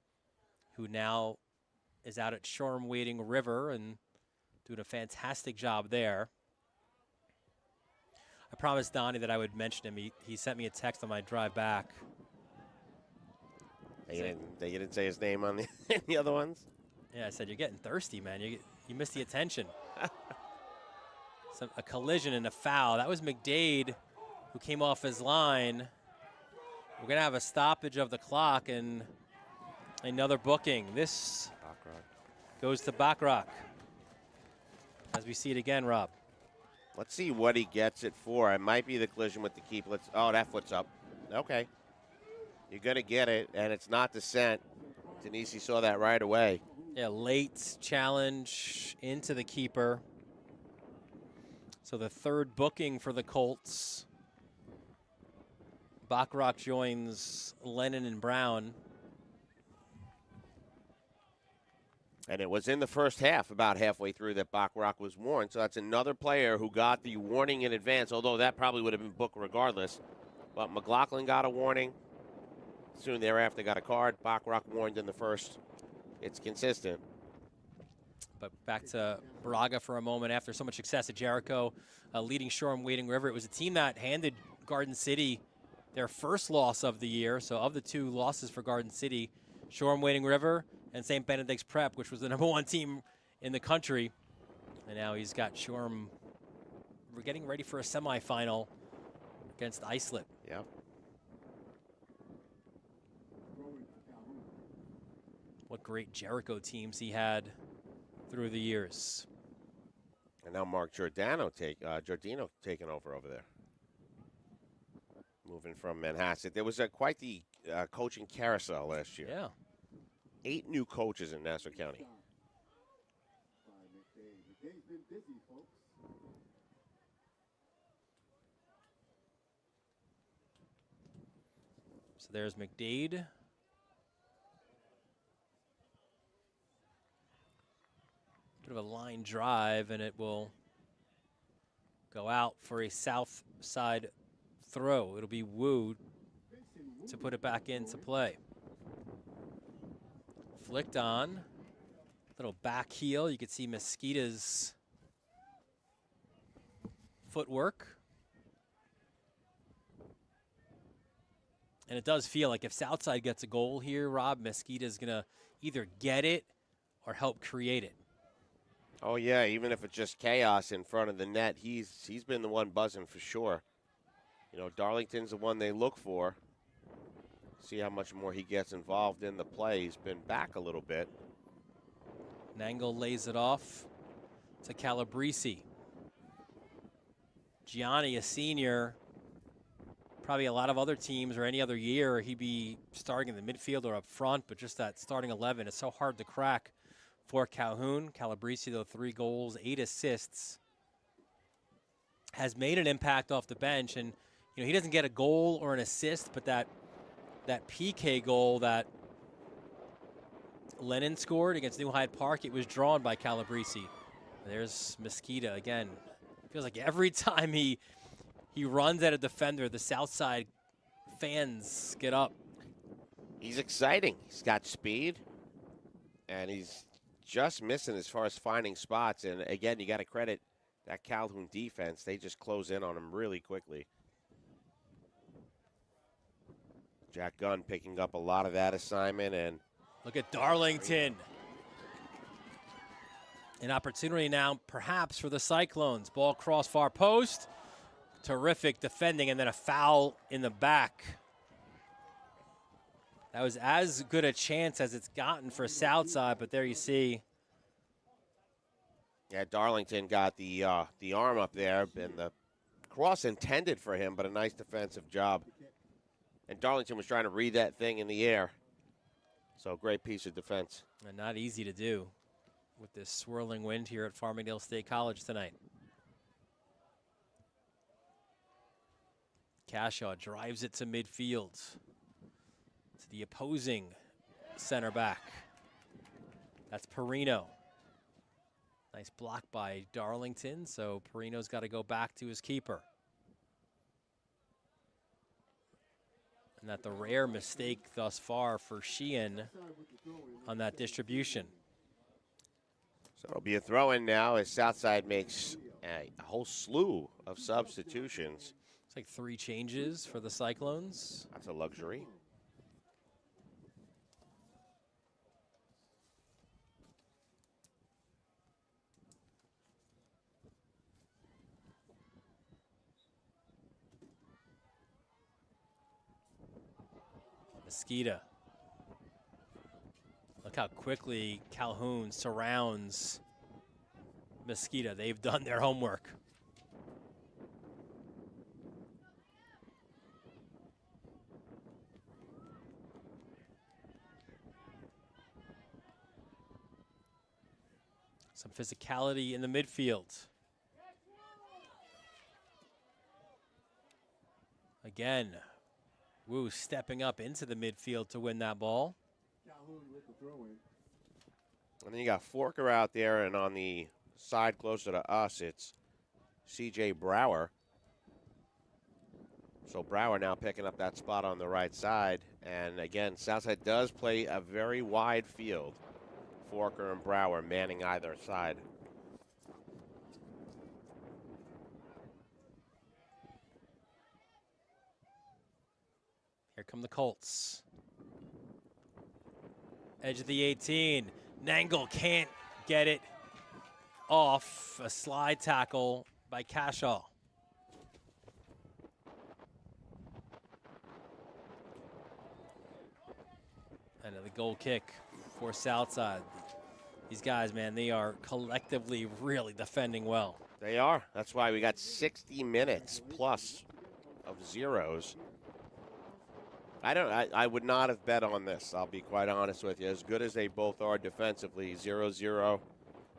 who now is out at Shoreham Wading River and doing a fantastic job there. I promised Donnie that I would mention him. He sent me a text on my drive back. You didn't say his name on the other ones? Yeah, I said, you're getting thirsty, man. You missed the attention. A collision and a foul. That was McDade who came off his line. We're going to have a stoppage of the clock and another booking. This goes to Bachrach. as we see it again, Rob. Let's see what he gets it for. It might be the collision with the keep. Oh, that foot's up. Okay. You're going to get it, and it's not descent. Denise saw that right away. Yeah, late challenge into the keeper. So the third booking for the Colts. Bacharach joins Lennon and Brown. And it was in the first half, about halfway through, that Bacharach was warned. So that's another player who got the warning in advance, although that probably would have been booked regardless. But McLaughlin got a warning. Soon thereafter got a card. Bacharach warned in the first. It's consistent. But back to Braga for a moment. After so much success at Jericho, leading Shoreham Wading River, it was a team that handed Garden City their first loss of the year. So of the two losses for Garden City, Shoreham Wading River and St. Benedict's Prep, which was the #1 team in the country. And now he's got Shoreham. We're getting ready for a semifinal against Islip. Yep. What great Jericho teams he had through the years. And now Mark Giordano taking over there. Moving from Manhasset. There was quite the coaching carousel last year. Yeah. 8 new coaches in Nassau County. So there's McDade. Bit of a line drive, and it will go out for a south side throw. It'll be Wu to put it back into play. Flicked on. Little back heel. You can see Mesquita's footwork. And it does feel like if Southside gets a goal here, Rob, Mesquita's going to either get it or help create it. Oh, yeah, even if it's just chaos in front of the net, he's been the one buzzing for sure. You know, Darlington's the one they look for. See how much more he gets involved in the play. He's been back a little bit. Nangle lays it off to Calabrese. Gianni, a senior. Probably a lot of other teams or any other year, he'd be starting in the midfield or up front, but just that starting 11 is so hard to crack for Calhoun. Calabrese, though, 3 goals, 8 assists. Has made an impact off the bench, and you know he doesn't get a goal or an assist, but that PK goal that Lennon scored against New Hyde Park, it was drawn by Calabrese. There's Mesquita again. Feels like every time he runs at a defender, the Southside fans get up. He's exciting. He's got speed, and he's just missing as far as finding spots. And again, you got to credit that Calhoun defense. They just close in on him really quickly. Jack Gunn picking up a lot of that assignment. And look at Darlington. An opportunity now perhaps for the Cyclones. Ball cross far post. Terrific defending, and then a foul in the back. That was as good a chance as it's gotten for Southside, but there you see. Yeah, Darlington got the arm up there, and the cross intended for him, but a nice defensive job. And Darlington was trying to read that thing in the air. So great piece of defense. And not easy to do with this swirling wind here at Farmingdale State College tonight. Cashaw drives it to midfield. To the opposing center back. That's Perino. Nice block by Darlington, so Perino's got to go back to his keeper. And that the rare mistake thus far for Sheehan on that distribution. So it'll be a throw-in now as Southside makes a whole slew of substitutions. It's like 3 changes for the Cyclones. That's a luxury. Mesquita. Look how quickly Calhoun surrounds Mosquito. They've done their homework. Some physicality in the midfield. Again, Wu stepping up into the midfield to win that ball. Calhoun with the throw in. And then you got Forker out there, and on the side closer to us, it's C.J. Brower. So Brower now picking up that spot on the right side. And again, Southside does play a very wide field. Forker and Brower manning either side. Here come the Colts. Edge of the 18. Nangle can't get it off. A slide tackle by Cashaw. And the goal kick for Southside. These guys, man, they are collectively really defending well. They are. That's why we got 60 minutes plus of zeros. I would not have bet on this, I'll be quite honest with you. As good as they both are defensively, 0-0.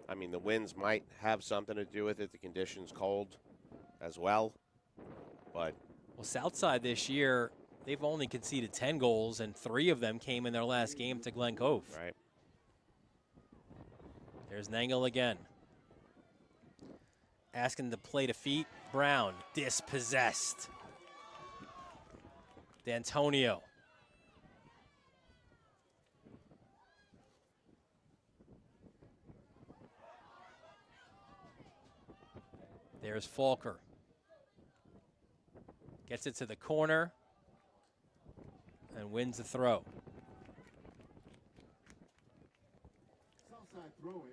I mean, the winds might have something to do with it. The conditions cold as well. But well, Southside this year, they've only conceded 10 goals, and 3 of them came in their last game to Glen Cove. Right. There's Nangle again. Asking to play to feet. Brown, dispossessed. D'Antonio. There's Falker. Gets it to the corner and wins the throw. Southside throw in.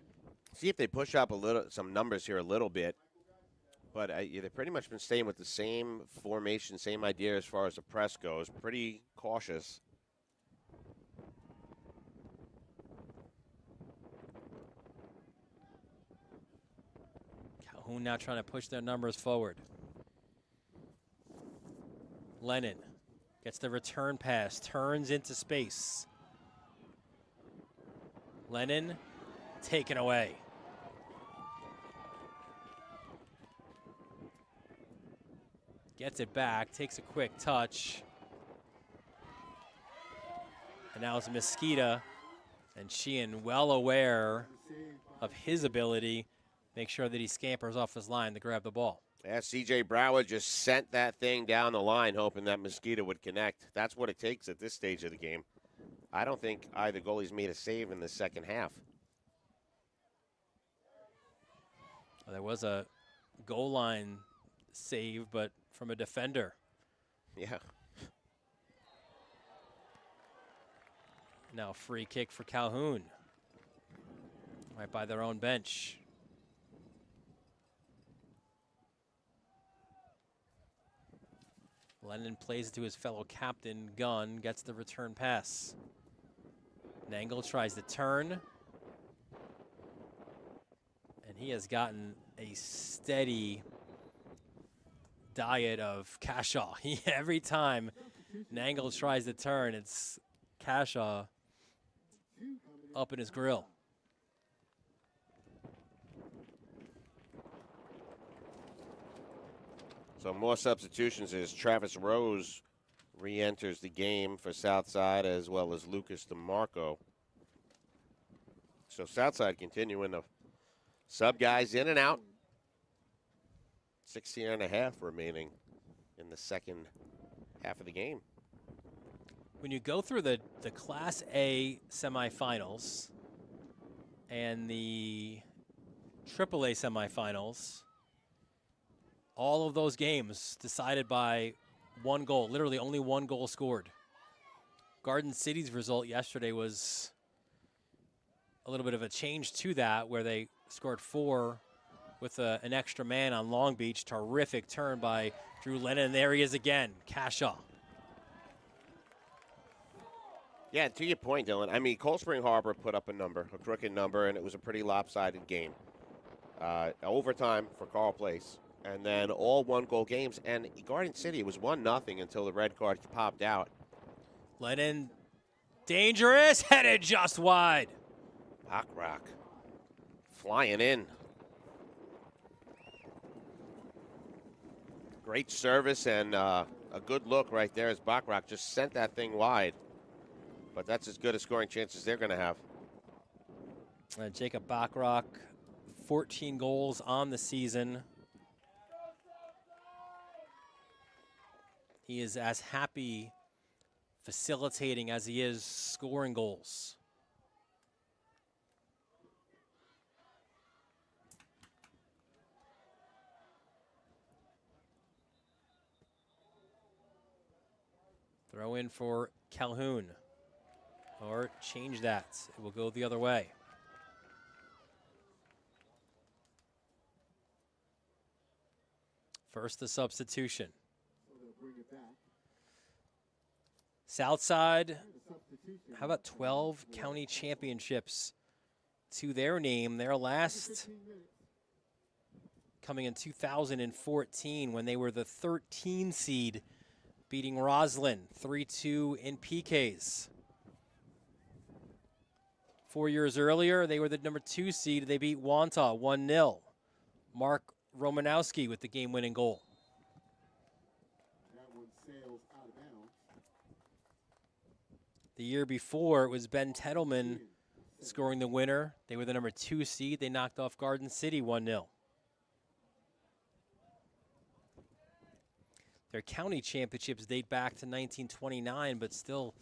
see if they push up some numbers here a little bit. But they've pretty much been staying with the same formation, same idea as far as the press goes. Pretty cautious. Calhoun now trying to push their numbers forward. Lennon gets the return pass, turns into space. Lennon taken away. Gets it back, takes a quick touch. And now it's Mosquito. And Sheehan, well aware of his ability, make sure that he scampers off his line to grab the ball. Yeah, C.J. Brower just sent that thing down the line, hoping that Mosquito would connect. That's what it takes at this stage of the game. I don't think either goalie's made a save in the second half. Well, there was a goal line save, but from a defender. Yeah. Now free kick for Calhoun. Right by their own bench. Lennon plays it to his fellow captain. Gunn gets the return pass. Nangle tries to turn. And he has gotten a steady diet of Cashaw. Every time Nangle tries to turn, it's Cashaw up in his grill. So more substitutions as Travis Rose re-enters the game for Southside, as well as Lucas DeMarco. So Southside continuing to sub guys in and out. 16.5 remaining in the second half of the game. When you go through the Class A semifinals and the AAA semifinals, all of those games decided by one goal, literally only one goal scored. Garden City's result yesterday was a little bit of a change to that, where they scored 4 with an extra man on Long Beach. Terrific turn by Drew Lennon, and there he is again, Cashaw. Yeah, to your point, Dylan, I mean, Cold Spring Harbor put up a number, a crooked number, and it was a pretty lopsided game. overtime for Carl Place, and then all 1-goal games. And Garden City was 1-0 until the red card popped out. Lennon, dangerous, headed just wide. Bachrach flying in. Great service and a good look right there as Bachrach just sent that thing wide. But that's as good a scoring chance as they're going to have. Jacob Bachrach, 14 goals on the season. He is as happy facilitating as he is scoring goals. Throw in for Calhoun. Or change that. It will go the other way. First, the substitution. Southside, how about 12 county championships to their name? Their last coming in 2014 when they were the 13 seed, beating Roslyn 3-2 in PKs. 4 years earlier, they were the number 2 seed. They beat Wantagh 1-0. Mark Romanowski with the game-winning goal. That one sails out of bounds. The year before, it was Ben Tettleman scoring the winner. They were the number 2 seed. They knocked off Garden City 1-0. Their county championships date back to 1929, but still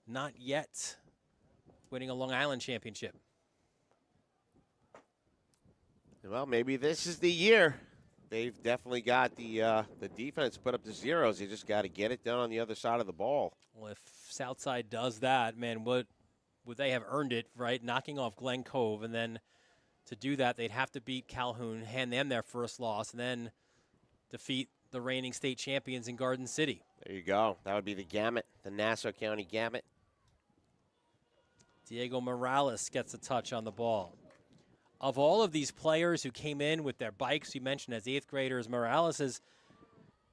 not yet winning a Long Island championship. Well, maybe this is the year. They've definitely got the defense put up the zeros. You just got to get it done on the other side of the ball. Well, if Southside does that, man, would they have earned it, right? Knocking off Glen Cove, and then to do that, they'd have to beat Calhoun, hand them their first loss, and then defeat the reigning state champions in Garden City. There you go. That would be the gamut, the Nassau County gamut. Diego Morales gets a touch on the ball. Of all of these players who came in with their bikes, you mentioned as 8th graders, Morales is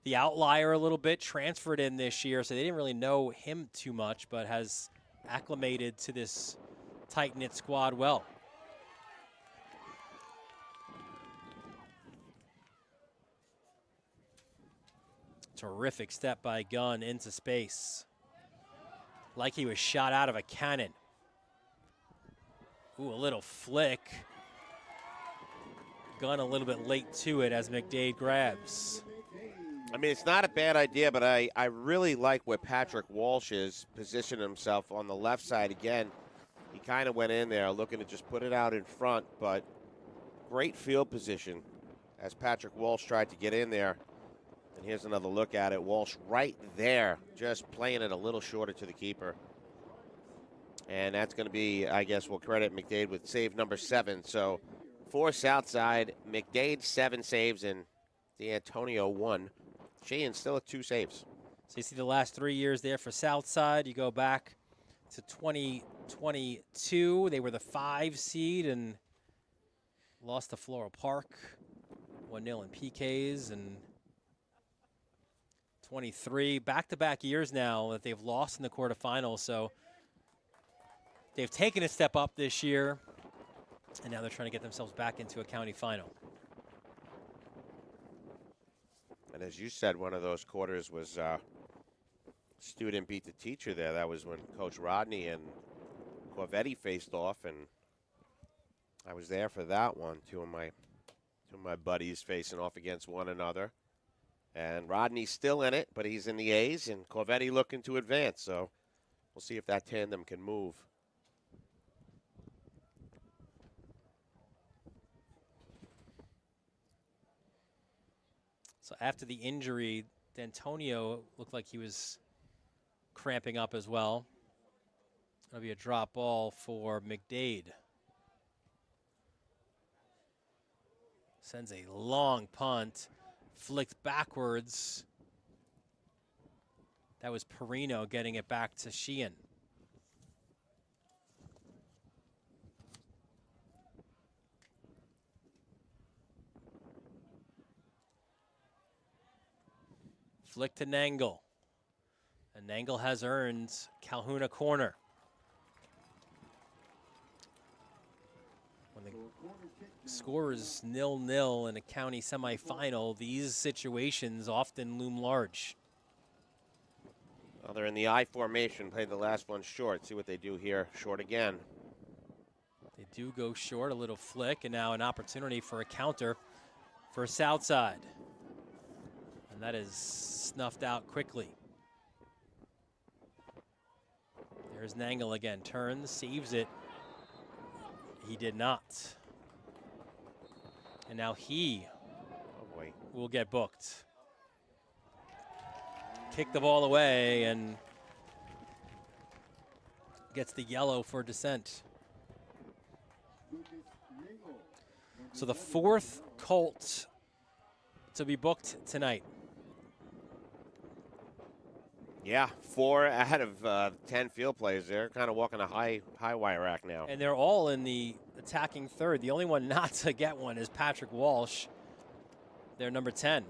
the outlier a little bit, transferred in this year, so they didn't really know him too much, but has acclimated to this tight-knit squad well. Terrific step by Gunn into space. Like he was shot out of a cannon. Ooh, a little flick. Gunn a little bit late to it as McDade grabs. I mean, it's not a bad idea, but I really like where Patrick Walsh is positioning himself on the left side again. He kind of went in there looking to just put it out in front, but great field position as Patrick Walsh tried to get in there. And here's another look at it. Walsh right there, just playing it a little shorter to the keeper. And that's going to be, I guess we'll credit McDade with save number 7. So for Southside, McDade 7 saves and D'Antonio 1. Sheehan still at 2 saves. So you see the last 3 years there for Southside. You go back to 2022. They were the 5 seed and lost to Floral Park. 1-0 in PKs. And 23, back-to-back years now that they've lost in the quarterfinals. So they've taken a step up this year, and now they're trying to get themselves back into a county final. And as you said, one of those quarters was student beat the teacher there. That was when Coach Rodney and Corvetti faced off, and I was there for that one. Two of my buddies facing off against one another. And Rodney's still in it, but he's in the A's, and Corvetti looking to advance. So we'll see if that tandem can move. So after the injury, D'Antonio looked like he was cramping up as well. That'll be a drop ball for McDade. Sends a long punt. Flicked backwards. That was Perino getting it back to Sheehan. Flick to Nangle. And Nangle has earned Calhoun a corner. When the score is 0-0 in a county semifinal, these situations often loom large. Well, they're in the I formation, played the last one short. See what they do here, short again. They do go short, a little flick, and now an opportunity for a counter for Southside. And that is snuffed out quickly. There's Nangle again, turns, saves it. He did not. And now he will get booked. Kick the ball away and gets the yellow for dissent. So the fourth Colt to be booked tonight. Yeah, 4 out of 10 field plays. They're kind of walking a high wire rack now. And they're all in the attacking third. The only one not to get one is Patrick Walsh. They're number 10.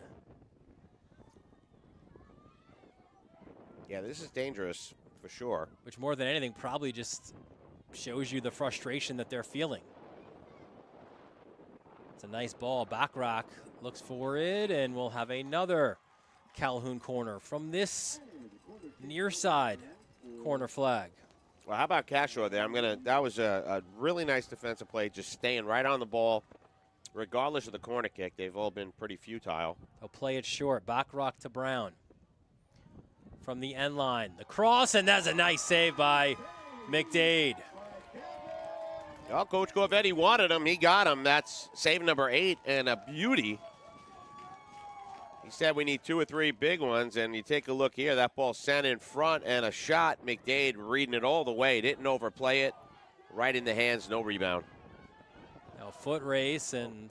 Yeah, this is dangerous for sure. Which more than anything probably just shows you the frustration that they're feeling. It's a nice ball. Back rack looks for it, and we'll have another Calhoun corner from this near side corner flag. Well, how about Cashaw there? That was a really nice defensive play, just staying right on the ball, regardless of the corner kick. They've all been pretty futile. They'll play it short. Back rock to Brown. From the end line, the cross, and that's a nice save by McDade. Well, Coach Corvetti wanted him. He got him. That's save number 8 and a beauty. He said we need 2 or 3 big ones, and you take a look here. That ball sent in front and a shot. McDade reading it all the way. Didn't overplay it. Right in the hands, no rebound. Now foot race and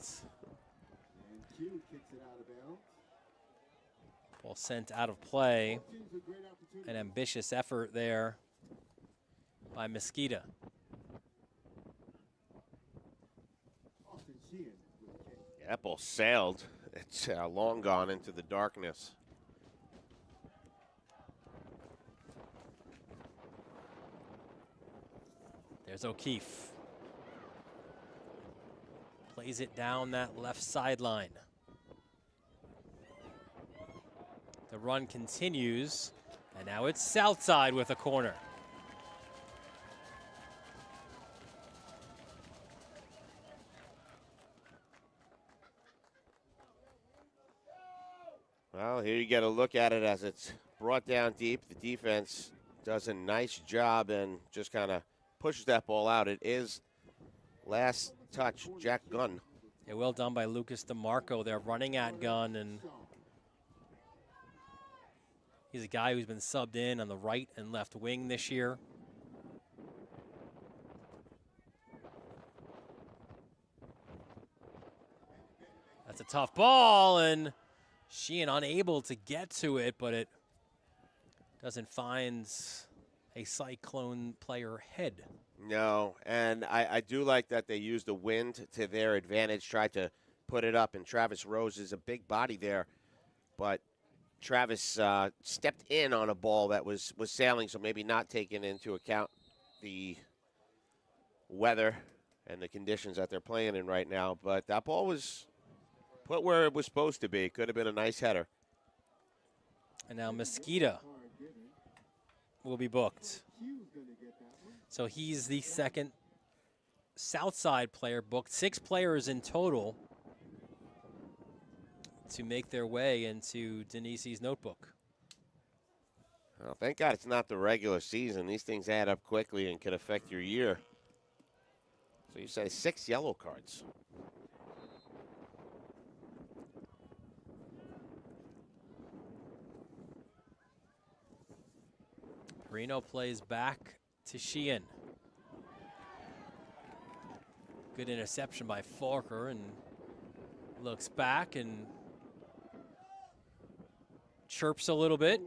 ball sent out of play. An ambitious effort there by Mesquita. Yeah, that ball sailed. It's long gone into the darkness. There's O'Keefe. Plays it down that left sideline. The run continues, and now it's Southside with a corner. Well, here you get a look at it as it's brought down deep. The defense does a nice job and just kind of pushes that ball out. It is last touch, Jack Gunn. Yeah, well done by Lucas DeMarco. They're running at Gunn, and he's a guy who's been subbed in on the right and left wing this year. That's a tough ball, and Sheehan unable to get to it, but it doesn't find a Cyclone player head. No, and I do like that they used the wind to their advantage, tried to put it up, and Travis Rose is a big body there, but Travis stepped in on a ball that was sailing, so maybe not taking into account the weather and the conditions that they're playing in right now, but that ball was put where it was supposed to be. Could have been a nice header. And now Mesquita will be booked. So he's the second Southside player booked. 6 players in total to make their way into Denise's notebook. Well, thank God it's not the regular season. These things add up quickly and could affect your year. So you say 6 yellow cards. Reno plays back to Sheehan. Good interception by Forker, and looks back and chirps a little bit,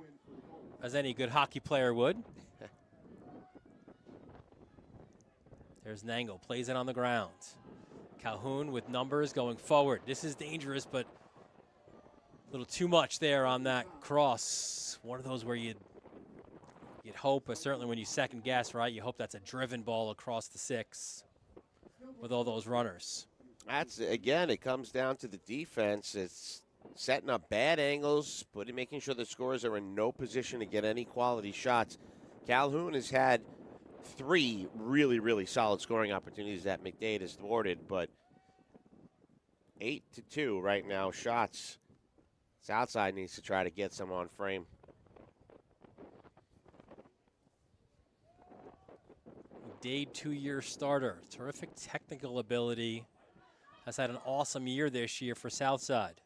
as any good hockey player would. There's Nangle, plays it on the ground. Calhoun with numbers going forward. This is dangerous, but little too much there on that cross. One of those where you'd hope, but certainly when you second guess, right, you hope that's a driven ball across the 6 with all those runners. That's, again, it comes down to the defense. It's setting up bad angles, making sure the scorers are in no position to get any quality shots. Calhoun has had 3 really, really solid scoring opportunities that McDade has thwarted, but 8-2 right now shots. Southside needs to try to get some on frame. McDade, 2-year starter. Terrific technical ability. Has had an awesome year this year for Southside.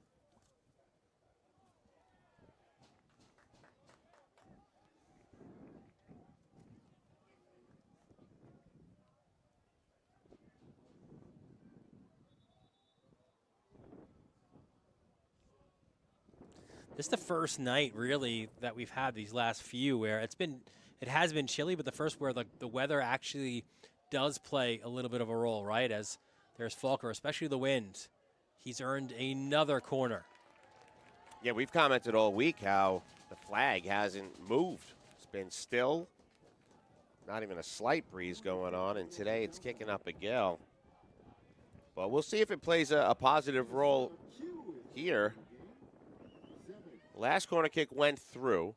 This is the first night, really, that we've had these last few where it has been chilly, but the first where the weather actually does play a little bit of a role, right? As there's Falker, especially the wind. He's earned another corner. Yeah, we've commented all week how the flag hasn't moved. It's been still, not even a slight breeze going on, and today it's kicking up a gale. But we'll see if it plays a positive role here. Last corner kick went through.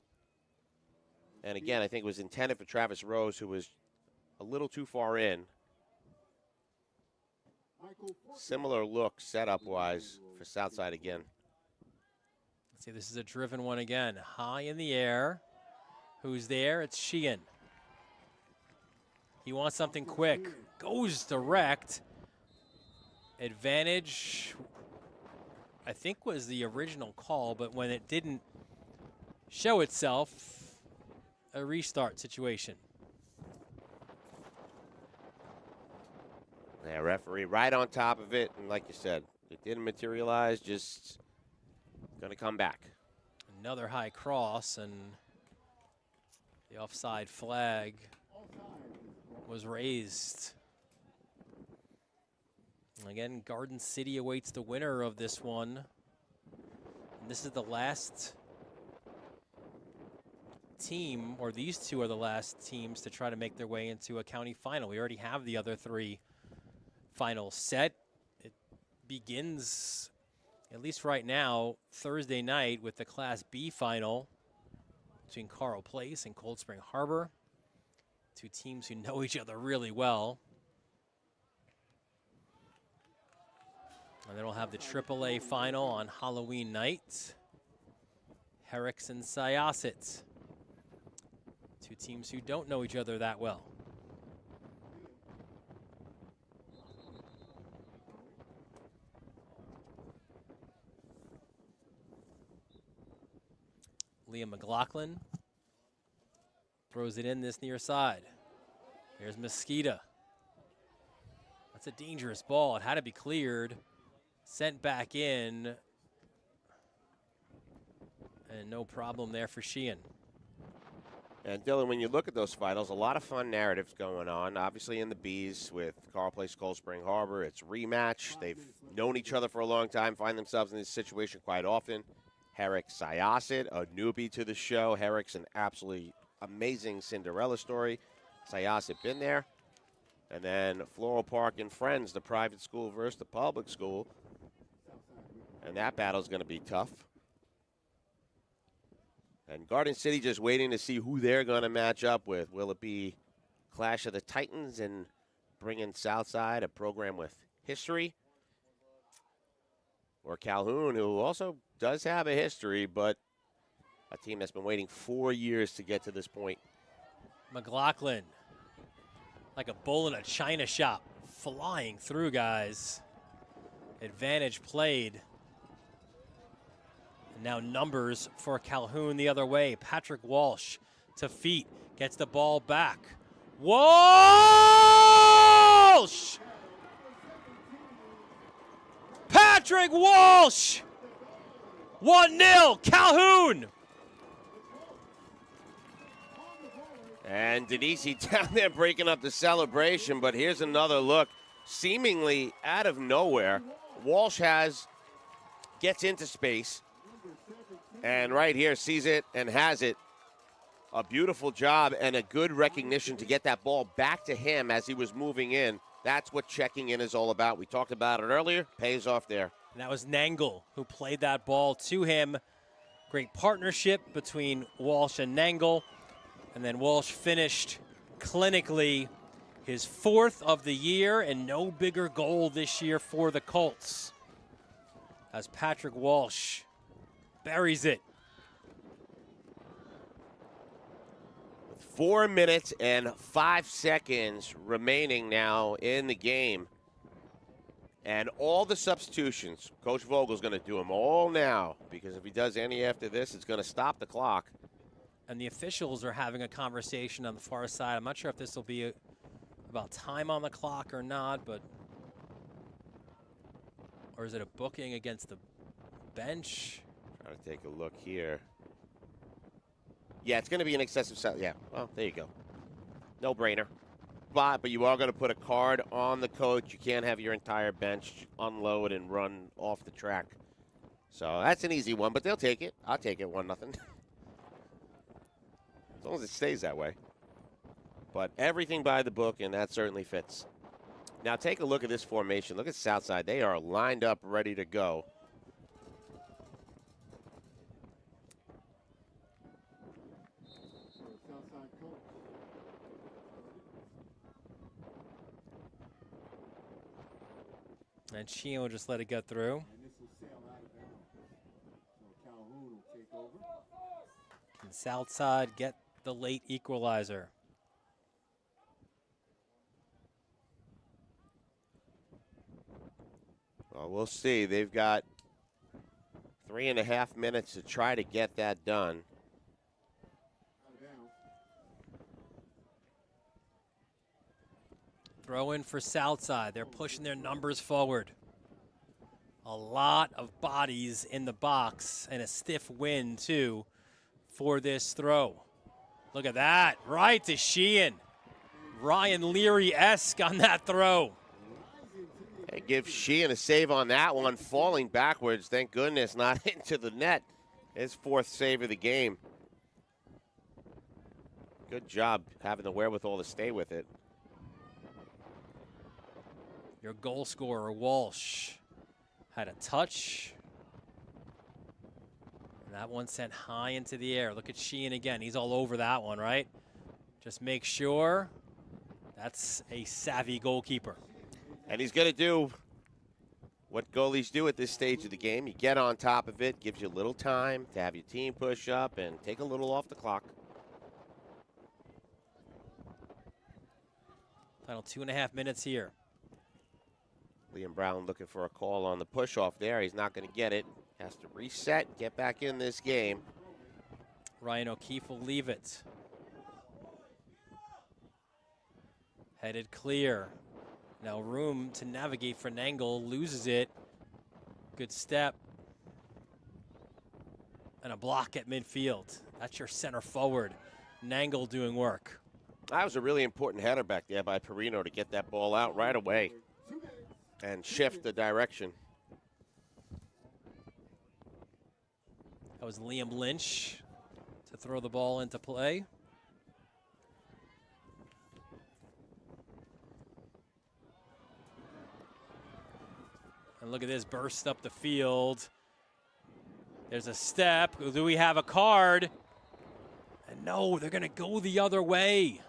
And again, I think it was intended for Travis Rose, who was a little too far in. Similar look setup-wise for Southside again. Let's see, this is a driven one again. High in the air. Who's there? It's Sheehan. He wants something quick. Goes direct. Advantage, I think, was the original call, but when it didn't show itself, a restart situation. Yeah, referee right on top of it, and like you said, it didn't materialize, just going to come back. Another high cross, and the offside flag was raised. Again, Garden City awaits the winner of this one. And this is the last team, or these two are the last teams to try to make their way into a county final. We already have the other 3 finals set. It begins, at least right now, Thursday night with the Class B final between Carl Place and Cold Spring Harbor. 2 teams who know each other really well. And then we'll have the AAA final on Halloween night. Herricks and Syosset. 2 teams who don't know each other that well. Liam McLaughlin throws it in this near side. Here's Mosquita. That's a dangerous ball. It had to be cleared. Sent back in. And no problem there for Sheehan. And Dylan, when you look at those finals, a lot of fun narratives going on. Obviously in the Bs with Carl Place, Cold Spring Harbor. It's rematch. They've known each other for a long time, find themselves in this situation quite often. Herrick Syosset, a newbie to the show. Herrick's an absolutely amazing Cinderella story. Syosset been there. And then Floral Park and Friends, the private school versus the public school. And that battle's going to be tough. And Garden City just waiting to see who they're going to match up with. Will it be Clash of the Titans and bring in Southside, a program with history? Or Calhoun, who also does have a history, but a team that's been waiting 4 years to get to this point. McLaughlin, like a bull in a china shop, flying through, guys. Advantage played. And now numbers for Calhoun the other way. Patrick Walsh to feet, gets the ball back. Walsh! Patrick Walsh! 1-0, Calhoun! And Denise down there breaking up the celebration, but here's another look. Seemingly out of nowhere, Walsh gets into space, And right here, sees it and has it. A beautiful job and a good recognition to get that ball back to him as he was moving in. That's what checking in is all about. We talked about it earlier. Pays off there. And that was Nangle who played that ball to him. Great partnership between Walsh and Nangle. And then Walsh finished clinically his 4th of the year, and no bigger goal this year for the Colts, as Patrick Walsh buries it. 4 minutes and 5 seconds remaining now in the game. And all the substitutions, Coach Vogel's going to do them all now, because if he does any after this, it's going to stop the clock. And the officials are having a conversation on the far side. I'm not sure if this will be about time on the clock or not, but or is it a booking against the bench? Trying to take a look here. Yeah, it's going to be an excessive sound. Yeah, well, there you go. No brainer. But you are going to put a card on the coach. You can't have your entire bench unload and run off the track. So that's an easy one, but they'll take it. I'll take it 1-0. As long as it stays that way. But everything by the book, and that certainly fits. Now take a look at this formation. Look at Southside. They are lined up, ready to go. And Sheehan will just let it get through. And this will sail out of bounds. So Calhoun will take over. Can Southside get the late equalizer? Well, we'll see. They've got 3.5 minutes to try to get that done. Throw in for Southside. They're pushing their numbers forward. A lot of bodies in the box and a stiff wind, too, for this throw. Look at that. Right to Sheehan. Ryan Leary-esque on that throw. Hey, give Sheehan a save on that one, falling backwards. Thank goodness, not into the net. His 4th save of the game. Good job having the wherewithal to stay with it. Your goal scorer, Walsh, had a touch. And that one sent high into the air. Look at Sheehan again. He's all over that one, right? Just make sure. That's a savvy goalkeeper. And he's going to do what goalies do at this stage of the game. You get on top of it, gives you a little time to have your team push up and take a little off the clock. Final 2.5 minutes here. Liam Brown looking for a call on the push-off there. He's not going to get it. Has to reset, get back in this game. Ryan O'Keefe will leave it. Headed clear. Now room to navigate for Nangle. Loses it. Good step. And a block at midfield. That's your center forward. Nangle doing work. That was a really important header back there by Perino to get that ball out right away and shift the direction. That was Liam Lynch to throw the ball into play. And look at this burst up the field. There's a step. Do we have a card? And no, they're going to go the other way.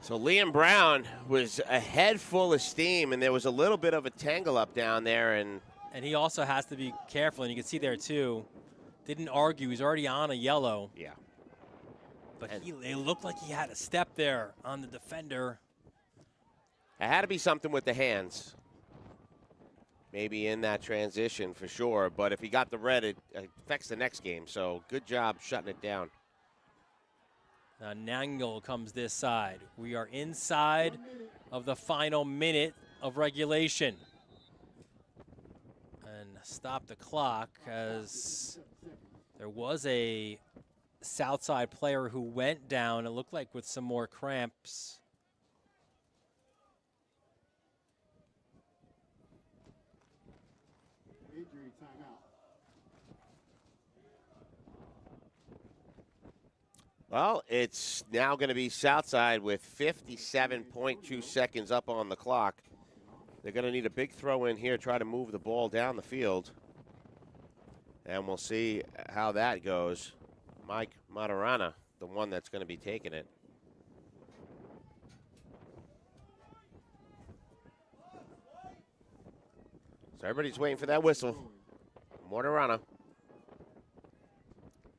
So Liam Brown was a head full of steam, and there was a little bit of a tangle up down there. And he also has to be careful, and you can see there too. Didn't argue. He's already on a yellow. Yeah. But it looked like he had a step there on the defender. It had to be something with the hands. Maybe in that transition for sure. But if he got the red, it affects the next game. So good job shutting it down. Now Nangle comes this side. We are inside of the final minute of regulation. And stop the clock as there was a Southside player who went down, it looked like with some more cramps. Well, it's now going to be Southside with 57.2 seconds up on the clock. They're going to need a big throw in here, try to move the ball down the field. And we'll see how that goes. Mike Matarana, the one that's going to be taking it. So everybody's waiting for that whistle. Matarana.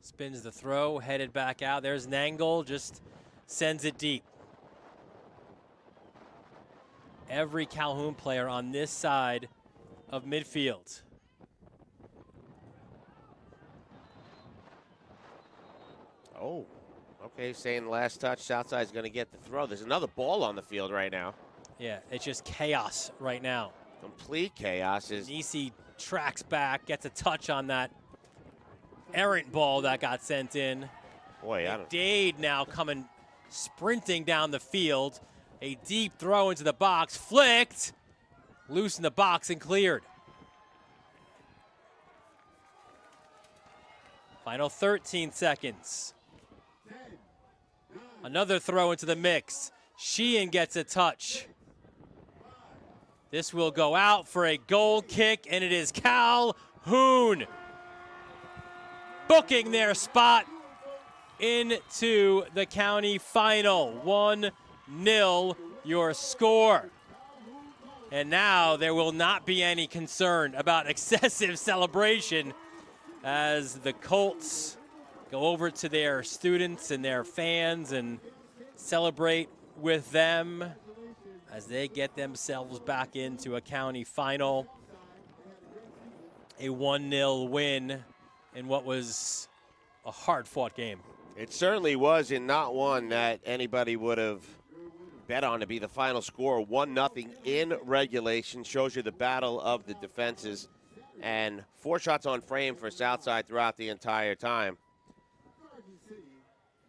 Spins the throw, headed back out. There's Nangle, just sends it deep. Every Calhoun player on this side of midfield. Oh, okay, saying last touch, Southside's going to get the throw. There's another ball on the field right now. Yeah, it's just chaos right now. Complete chaos. Nisi tracks back, gets a touch on that errant ball that got sent in. Boy, I don't. Dade now coming sprinting down the field. A deep throw into the box, flicked, loose in the box and cleared. Final 13 seconds. Another throw into the mix. Sheehan gets a touch. This will go out for a goal kick, and it is Calhoun booking their spot into the county final. 1-0 your score. And now there will not be any concern about excessive celebration as the Colts go over to their students and their fans and celebrate with them as they get themselves back into a county final. A 1-0 win in what was a hard-fought game. It certainly was, and not one that anybody would have bet on to be the final score. 1-0 in regulation. Shows you the battle of the defenses. And 4 shots on frame for Southside throughout the entire time.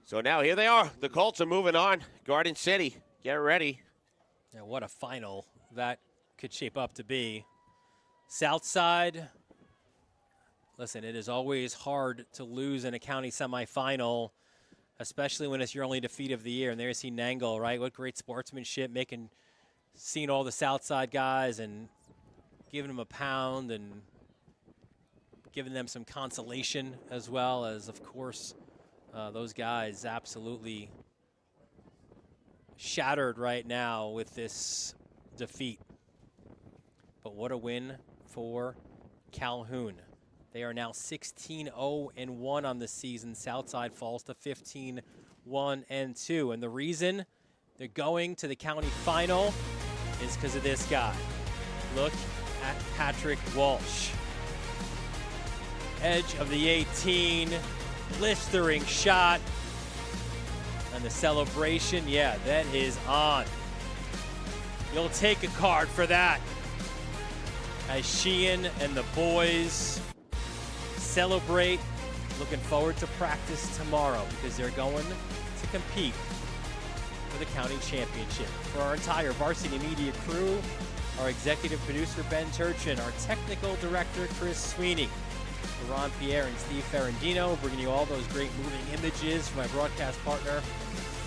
So now here they are. The Colts are moving on. Garden City, get ready. Yeah, what a final that could shape up to be. Southside, listen, it is always hard to lose in a county semifinal, especially when it's your only defeat of the year. And there you see Nangle, right? What great sportsmanship, seeing all the Southside guys and giving them a pound and giving them some consolation, as well as, of course, those guys absolutely shattered right now with this defeat. But what a win for Calhoun. They are now 16-0-1 on the season. Southside falls to 15-1-2. And the reason they're going to the county final is because of this guy. Look at Patrick Walsh. Edge of the 18, blistering shot. And the celebration, yeah, that is on. You'll take a card for that. As Sheehan and the boys celebrate, looking forward to practice tomorrow because they're going to compete for the county championship. For our entire Varsity Media crew, our executive producer, Ben Turchin, our technical director, Chris Sweeney, Ron Pierre and Steve Ferrandino, bringing you all those great moving images from my broadcast partner,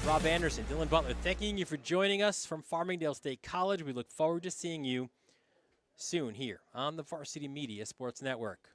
Rob Anderson. Dylan Butler, thanking you for joining us from Farmingdale State College. We look forward to seeing you soon here on the Varsity Media Sports Network.